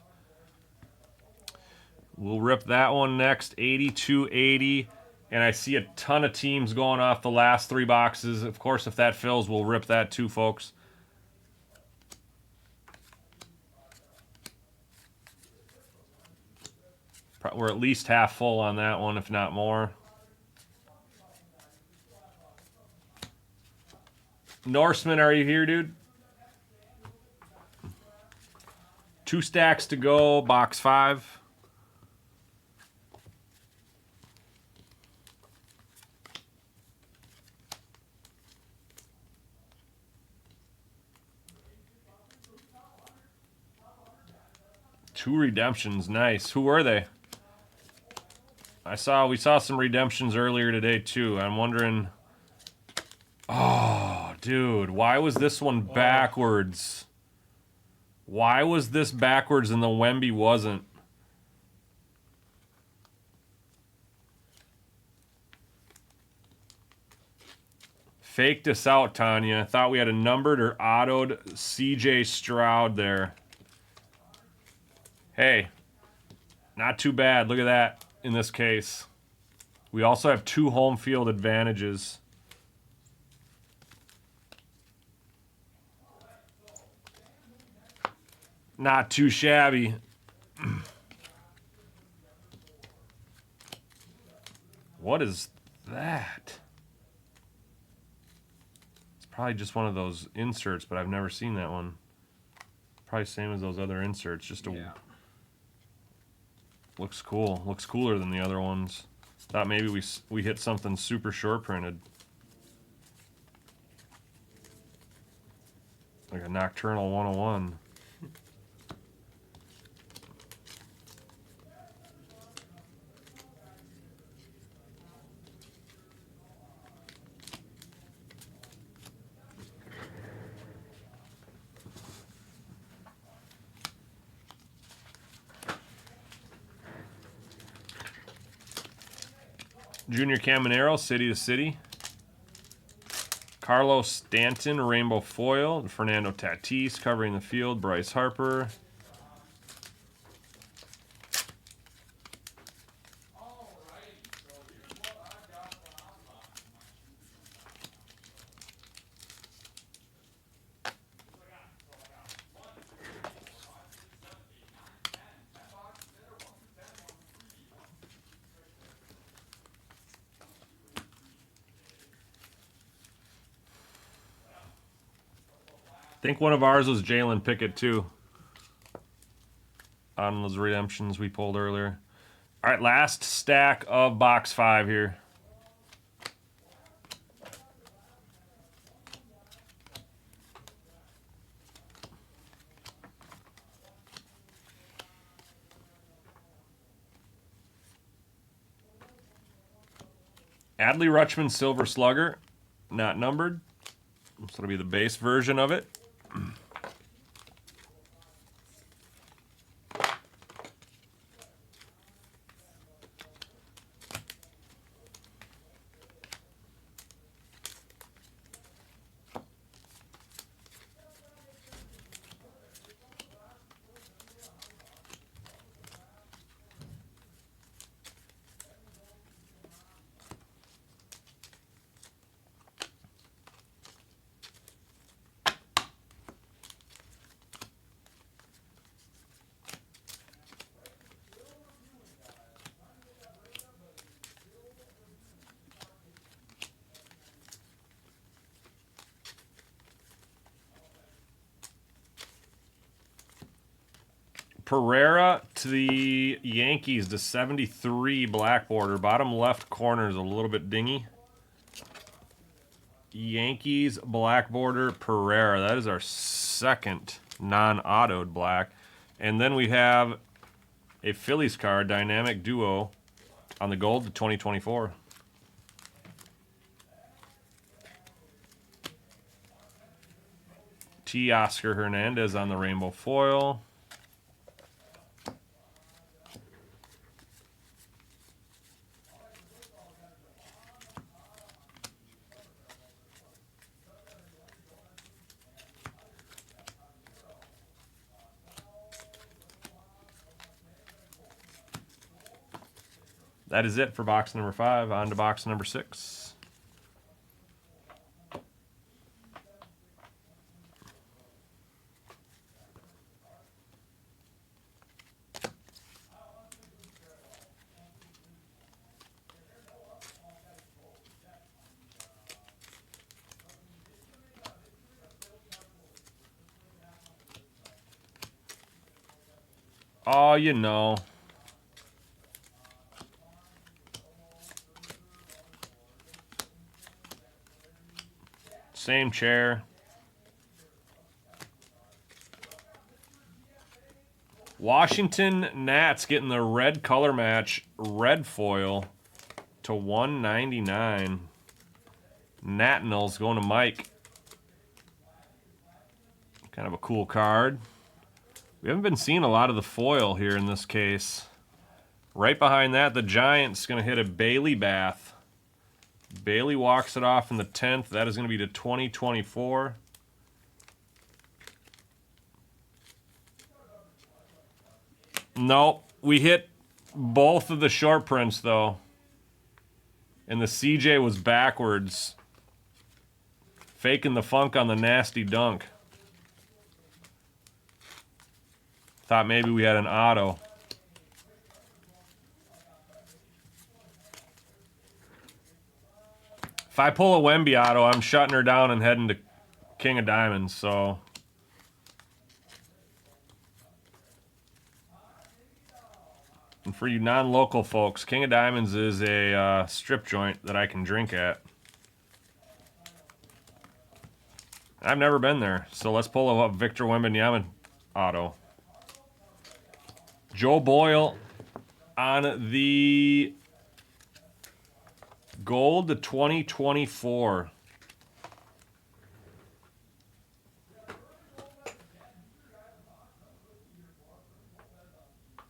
We'll rip that one next. 8280. And I see a ton of teams going off the last three boxes. Of course, if that fills, we'll rip that too, folks. We're at least half full on that one, if not more. Norseman, are you here, dude? 2 stacks to go, box 5. Two redemptions, nice. Who were they? We saw some redemptions earlier today too. I'm wondering. Oh, dude, why was this one backwards? Why was this backwards and the Wemby wasn't? Faked us out, Tanya. Thought we had a numbered or autoed CJ Stroud there. Hey, not too bad. Look at that in this case. We also have 2 home field advantages. Not too shabby. What is that? It's probably just one of those inserts, but I've never seen that one. Probably same as those other inserts. Just a Yeah. looks cool. Looks cooler than the other ones. Thought maybe we hit something super short printed, like a Nocturnal 101. Junior Caminero, City to City. Carlos Stanton, Rainbow Foil. Fernando Tatis covering the field. Bryce Harper. I think one of ours was Jalen Pickett too, on those redemptions we pulled earlier. All right, last stack of box 5 here. Adley Rutschman Silver Slugger, not numbered. So it'll be the base version of it. Pereira to the Yankees to 73 black border. Bottom left corner is a little bit dingy. Yankees black border Pereira. That is our second non-autoed black. And then we have a Phillies card, Dynamic Duo, on the gold to 2024. T. Oscar Hernandez on the rainbow foil. That is it for box number 5. On to box number 6. Oh, you know. Same chair. Washington Nats getting the red color match, red foil to 199. Nationals going to Mike. Kind of a cool card. We haven't been seeing a lot of the foil here in this case. Right behind that, the Giants going to hit a Bailey Bath. Bailey walks it off in the 10th. That is going to be to 2024. Nope. We hit both of the short prints, though. And the CJ was backwards. Faking the funk on the nasty dunk. Thought maybe we had an auto. If I pull a Wemby auto, I'm shutting her down and heading to King of Diamonds, so And for you non-local folks, King of Diamonds is a strip joint that I can drink at. I've never been there, so let's pull up Victor Wembanyama auto. Joe Boyle on the gold to 2024.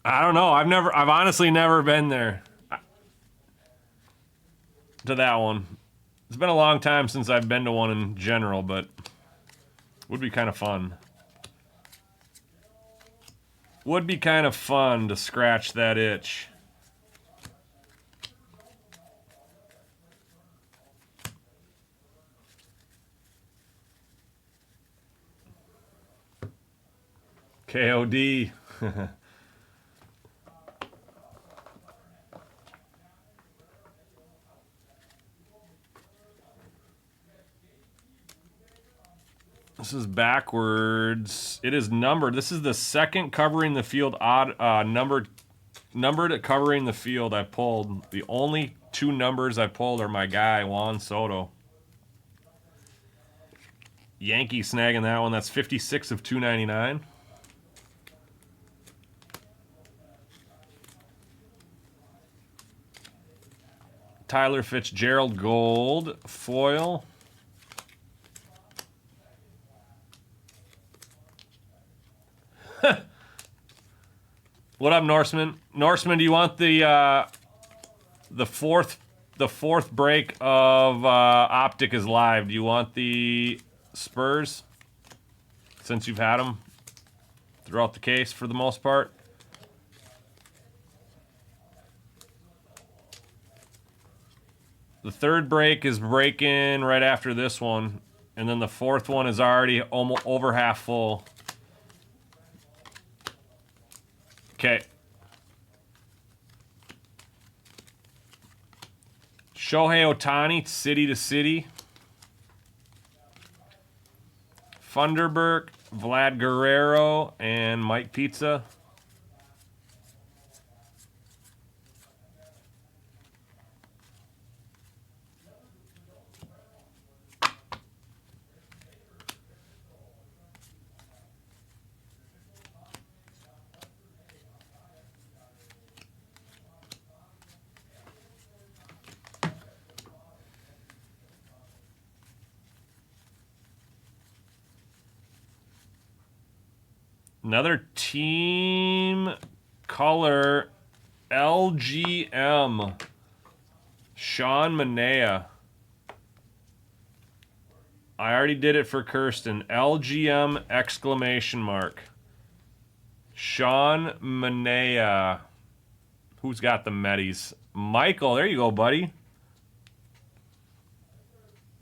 I don't know. I've honestly never been there to that one. It's been a long time since I've been to one in general, but would be kind of fun. Would be kind of fun to scratch that itch. KOD. This is backwards. It is numbered. This is the second covering the field numbered covering the field I pulled. The only two numbers I pulled are my guy Juan Soto. Yankee snagging that one. That's 56 of 299. Tyler Fitzgerald gold foil. What up, Norseman? Norseman, do you want the fourth break of Optic is live? Do you want the Spurs? Since you've had them throughout the case for the most part. The third break is breaking right after this one, and then the fourth one is already almost over half full. Okay. Shohei Ohtani, city to city. Funderburk, Vlad Guerrero, and Mike Pizza. Another team color LGM. Sean Manea. I already did it for Kirsten. LGM exclamation mark. Sean Manea. Who's got the Metis? Michael, there you go, buddy.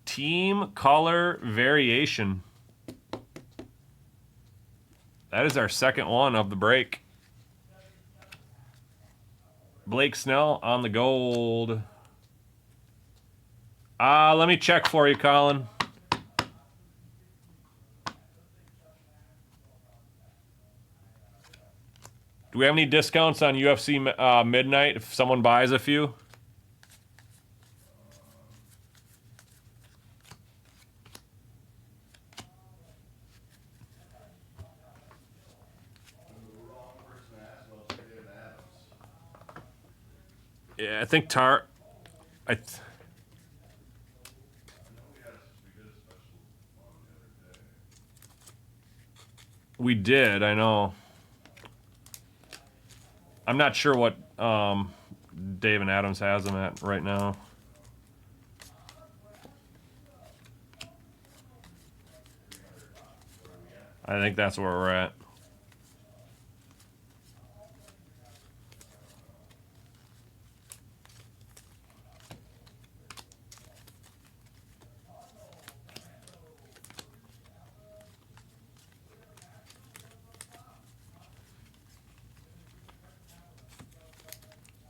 Team color variation. That is our second one of the break. Blake Snell on the gold. Let me check for you, Colin. Do we have any discounts on UFC Midnight if someone buys a few? Yeah, I think we did, I know. I'm not sure what Dave and Adams has them at right now. I think that's where we're at.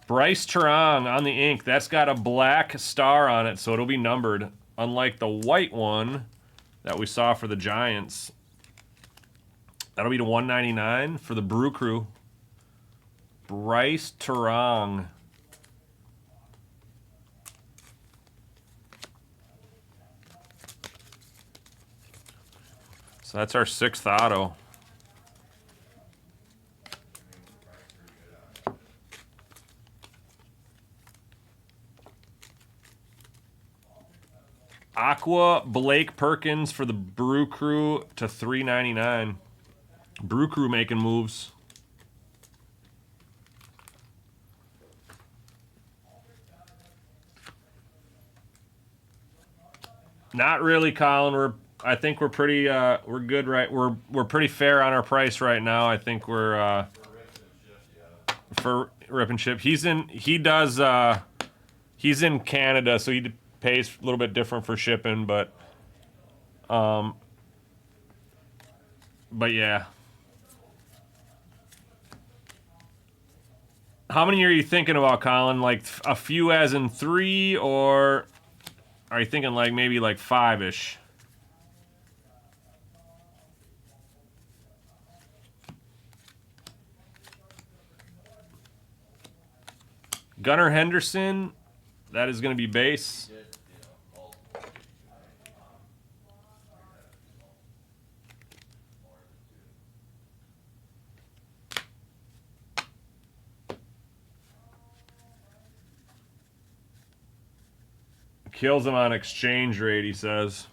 Bryce Terang on the ink. That's got a black star on it, so it'll be numbered. Unlike the white one that we saw for the Giants. That'll be to 199 for the Brew Crew. Bryce Terang. So that's our 6th auto. Aqua Blake Perkins for the Brew Crew to $3.99. Brew Crew making moves. Not really, Colin. I think we're pretty we're good, right? We're pretty fair on our price right now. I think we're for Rip and Ship. He's in Canada, so he pays a little bit different for shipping, but yeah. How many are you thinking about, Colin? Like a few as in 3, or are you thinking like maybe like 5-ish? Gunnar Henderson, that is going to be base. Kills him on exchange rate, he says.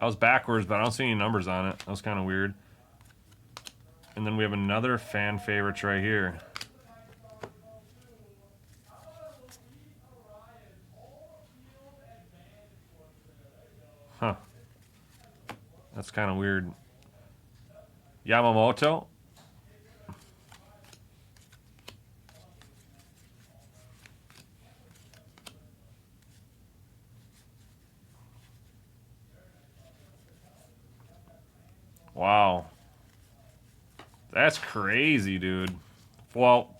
I was backwards, but I don't see any numbers on it. That was kind of weird. And then we have another fan favorites right here. Huh. That's kind of weird. Yamamoto. Wow. That's crazy, dude. Well,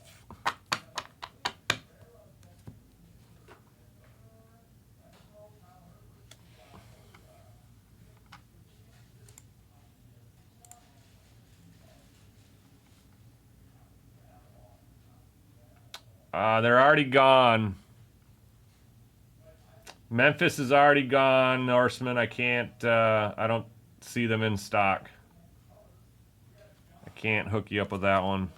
they're already gone. Memphis is already gone, Norseman. I don't see them in stock. I can't hook you up with that one.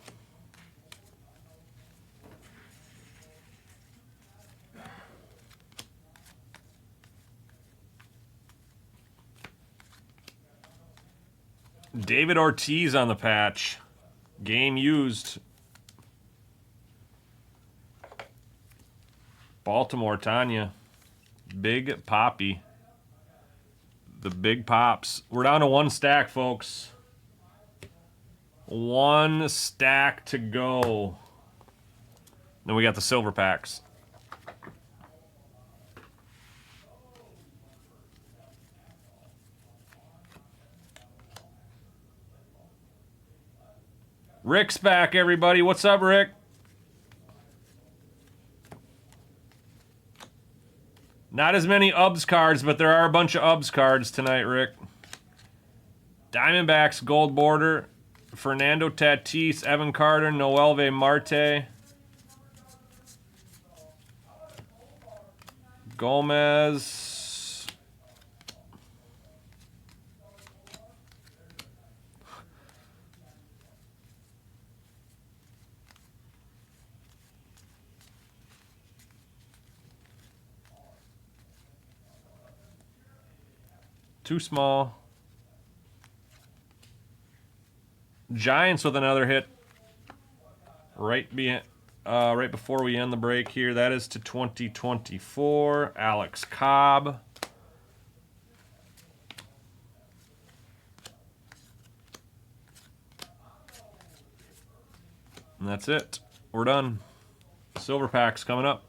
David Ortiz on the patch. Game used. Baltimore, Tanya. Big Poppy. The Big Pops. We're down to 1 stack, folks. 1 stack to go. Then we got the silver packs. Rick's back, everybody. What's up, Rick? Not as many UBS cards, but there are a bunch of UBS cards tonight, Rick. Diamondbacks gold border. Fernando Tatis, Evan Carter, Noelve Marte. Gomez. Too small. Giants with another hit. right before we end the break here. That is to 2024. Alex Cobb. And that's it. We're done. Silver packs coming up.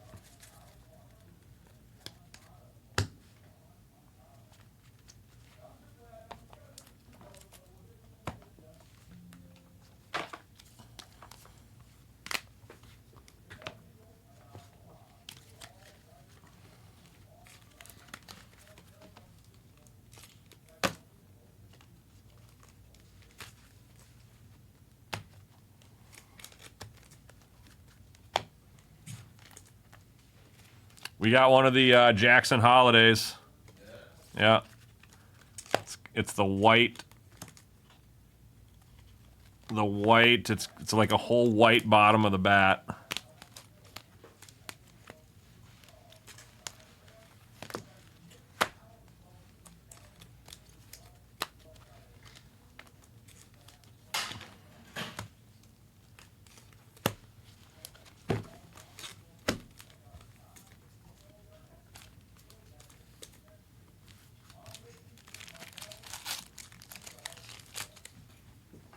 We got one of the Jackson holidays. Yeah. It's the white. The white. It's like a whole white bottom of the bat.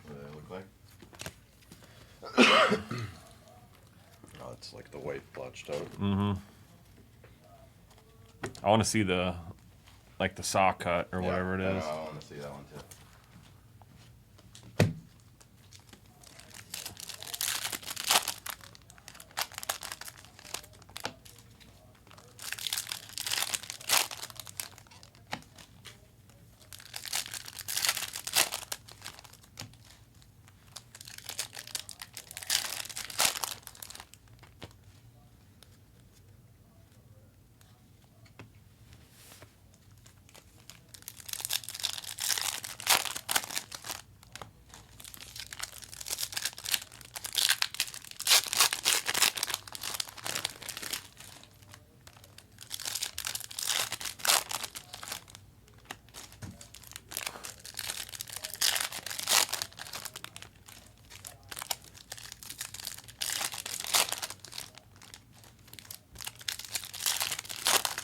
What do they look like? Oh, it's like the white blotched out. Mm-hmm. I want to see the saw cut or whatever it is. I want to see that one too.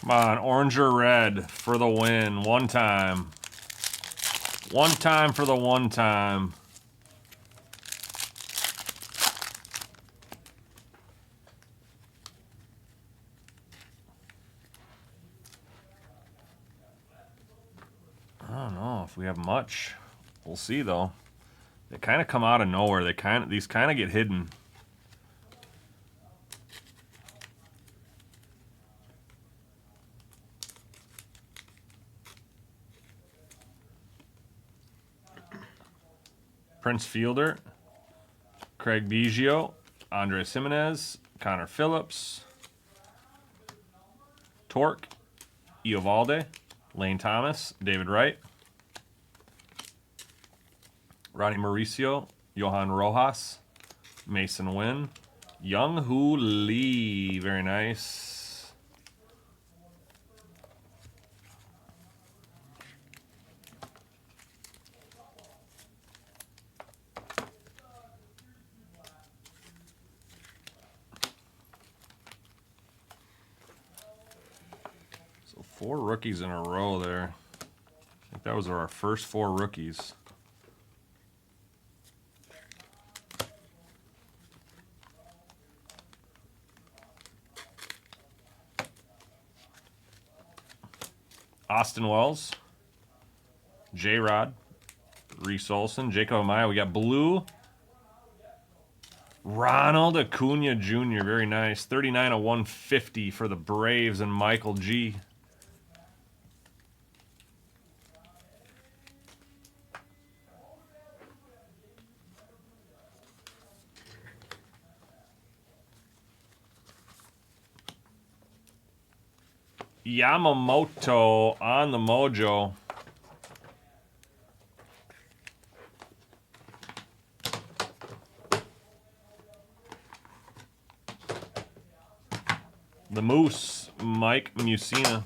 Come on, orange or red for the win. One time. One time for the one time. I don't know if we have much. We'll see though. They kind of come out of nowhere. These kind of get hidden. Prince Fielder, Craig Biggio, Andres Jimenez, Connor Phillips, Torque, Eovaldi, Lane Thomas, David Wright, Ronnie Mauricio, Johan Rojas, Mason Wynn, Young Hoo Lee, very nice. So 4 rookies in a row there. I think that was our first 4 rookies. Austin Wells, J-Rod, Reese Olson, Jacob Amaya. We got blue. Ronald Acuna Jr., very nice. 39 of 150 for the Braves and Michael G. Yamamoto on the mojo. The Moose, Mike Musina.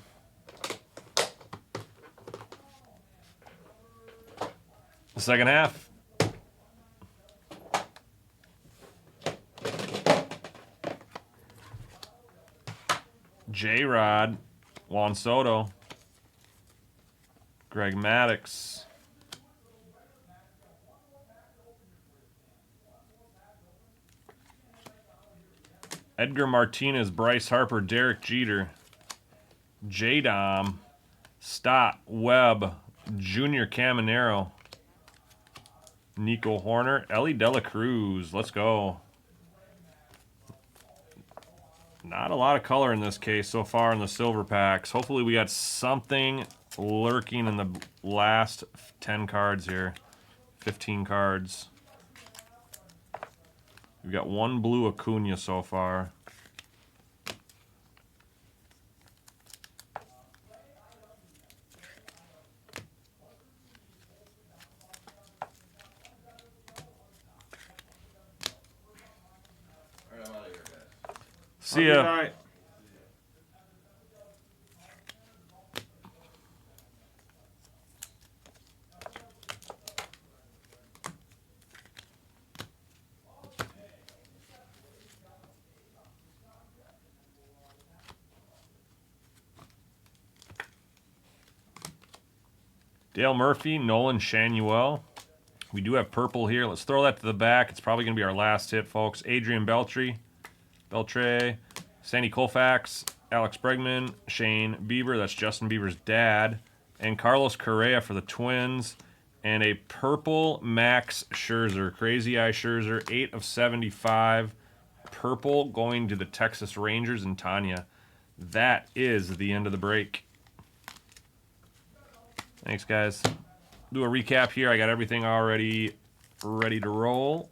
The second half. J-Rod, Juan Soto, Greg Maddux, Edgar Martinez, Bryce Harper, Derek Jeter, J-Dom, Stott, Webb, Junior Caminero, Nico Horner, Ellie De La Cruz. Let's go. Not a lot of color in this case so far in the silver packs. Hopefully we got something lurking in the last 10 cards here. 15 cards. We've got one blue Acuna so far. Alright, I'm out of here, guys. See ya. Dale Murphy, Nolan Shanuel. We do have purple here. Let's throw that to the back. It's probably going to be our last hit, folks. Adrian Beltre, Sandy Koufax, Alex Bregman, Shane Bieber. That's Justin Bieber's dad. And Carlos Correa for the Twins. And a purple Max Scherzer. Crazy Eye Scherzer, 8 of 75. Purple going to the Texas Rangers and Tanya. That is the end of the break. Thanks, guys. Do a recap here. I got everything already ready to roll.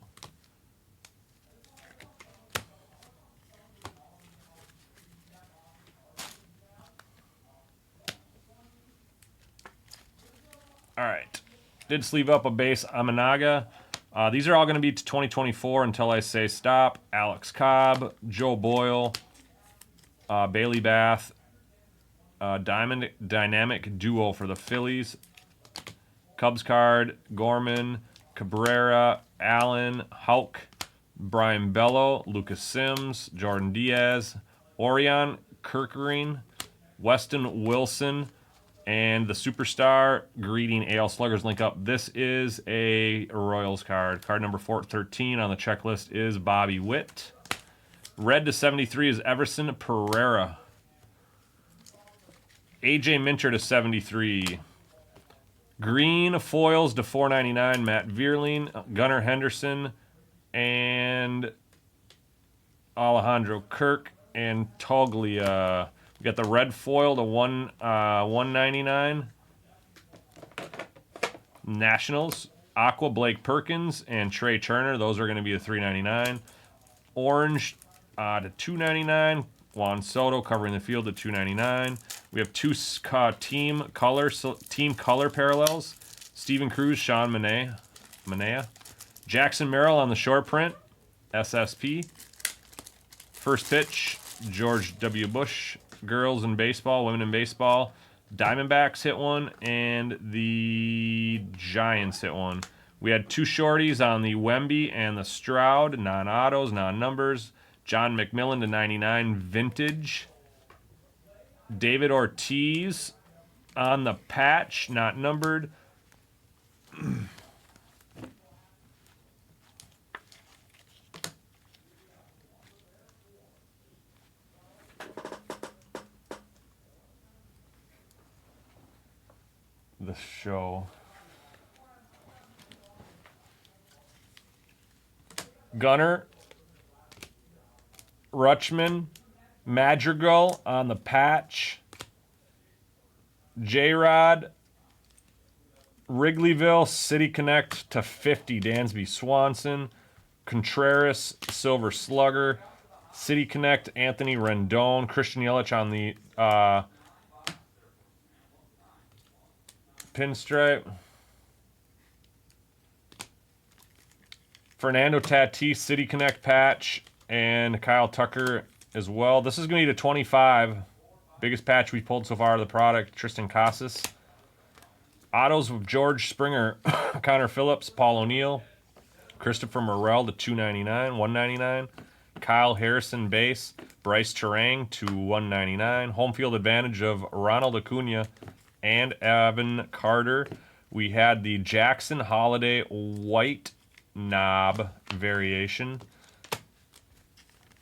All right. Did sleeve up a base Amanaga. These are all going to be to 2024 until I say stop. Alex Cobb, Joe Boyle, Bailey Bath, Dynamic Duo for the Phillies. Cubs card, Gorman, Cabrera, Allen, Houck, Brian Bello, Lucas Sims, Jordan Diaz, Orion, Kirkering, Weston Wilson, and the Superstar Greeting AL Sluggers link up. This is a Royals card. Card number 413 on the checklist is Bobby Witt. Red to 73 is Everson Pereira. AJ Minter to 73. Green foils to 499, Matt Vierling, Gunnar Henderson, and Alejandro Kirk and Toglia. We got the red foil to 199. Nationals, Aqua, Blake Perkins, and Trey Turner. Those are going to be the 399. Orange to 299. Juan Soto covering the field at 299. We have two team color parallels. Steven Cruz, Sean Manaea. Jackson Merrill on the short print, SSP. First pitch, George W. Bush. Girls in baseball, women in baseball. Diamondbacks hit one, and the Giants hit one. We had two shorties on the Wemby and the Stroud, non-autos, non-numbers. John McMillan to 99, vintage. David Ortiz on the patch, not numbered. The show. Gunner, Rutschman, Madrigal on the patch, J-Rod, Wrigleyville, City Connect to 50, Dansby Swanson, Contreras, Silver Slugger, City Connect, Anthony Rendon, Christian Yelich on the pinstripe. Fernando Tatis, City Connect patch, and Kyle Tucker as well. This is going to be to 25. Biggest patch we've pulled so far of the product, Tristan Casas. Autos with George Springer, Connor Phillips, Paul O'Neill, Christopher Morel to 299, 199. Kyle Harrison base. Bryce Terang to 199. Home field advantage of Ronald Acuna and Evan Carter. We had the Jackson Holiday white knob variation.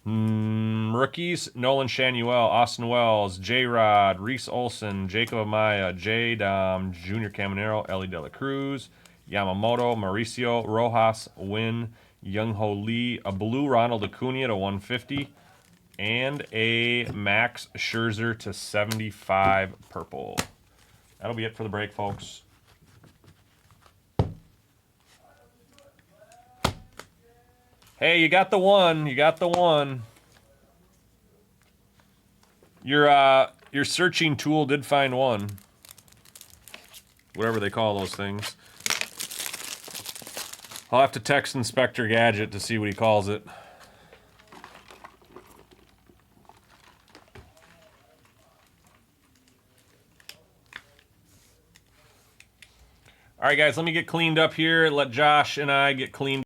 Rookies, Nolan Shanuel, Austin Wells, J-Rod, Reese Olson, Jacob Amaya, J. Dom, Junior Caminero, Ellie De La Cruz, Yamamoto, Mauricio Rojas, Win, Young Ho Lee, a blue Ronald Acuna to 150, and a Max Scherzer to 75 purple. That'll be it for the break, folks. Hey, you got the one. You got the one. Your searching tool did find one. Whatever they call those things. I'll have to text Inspector Gadget to see what he calls it. All right, guys, let me get cleaned up here. Let Josh and I get cleaned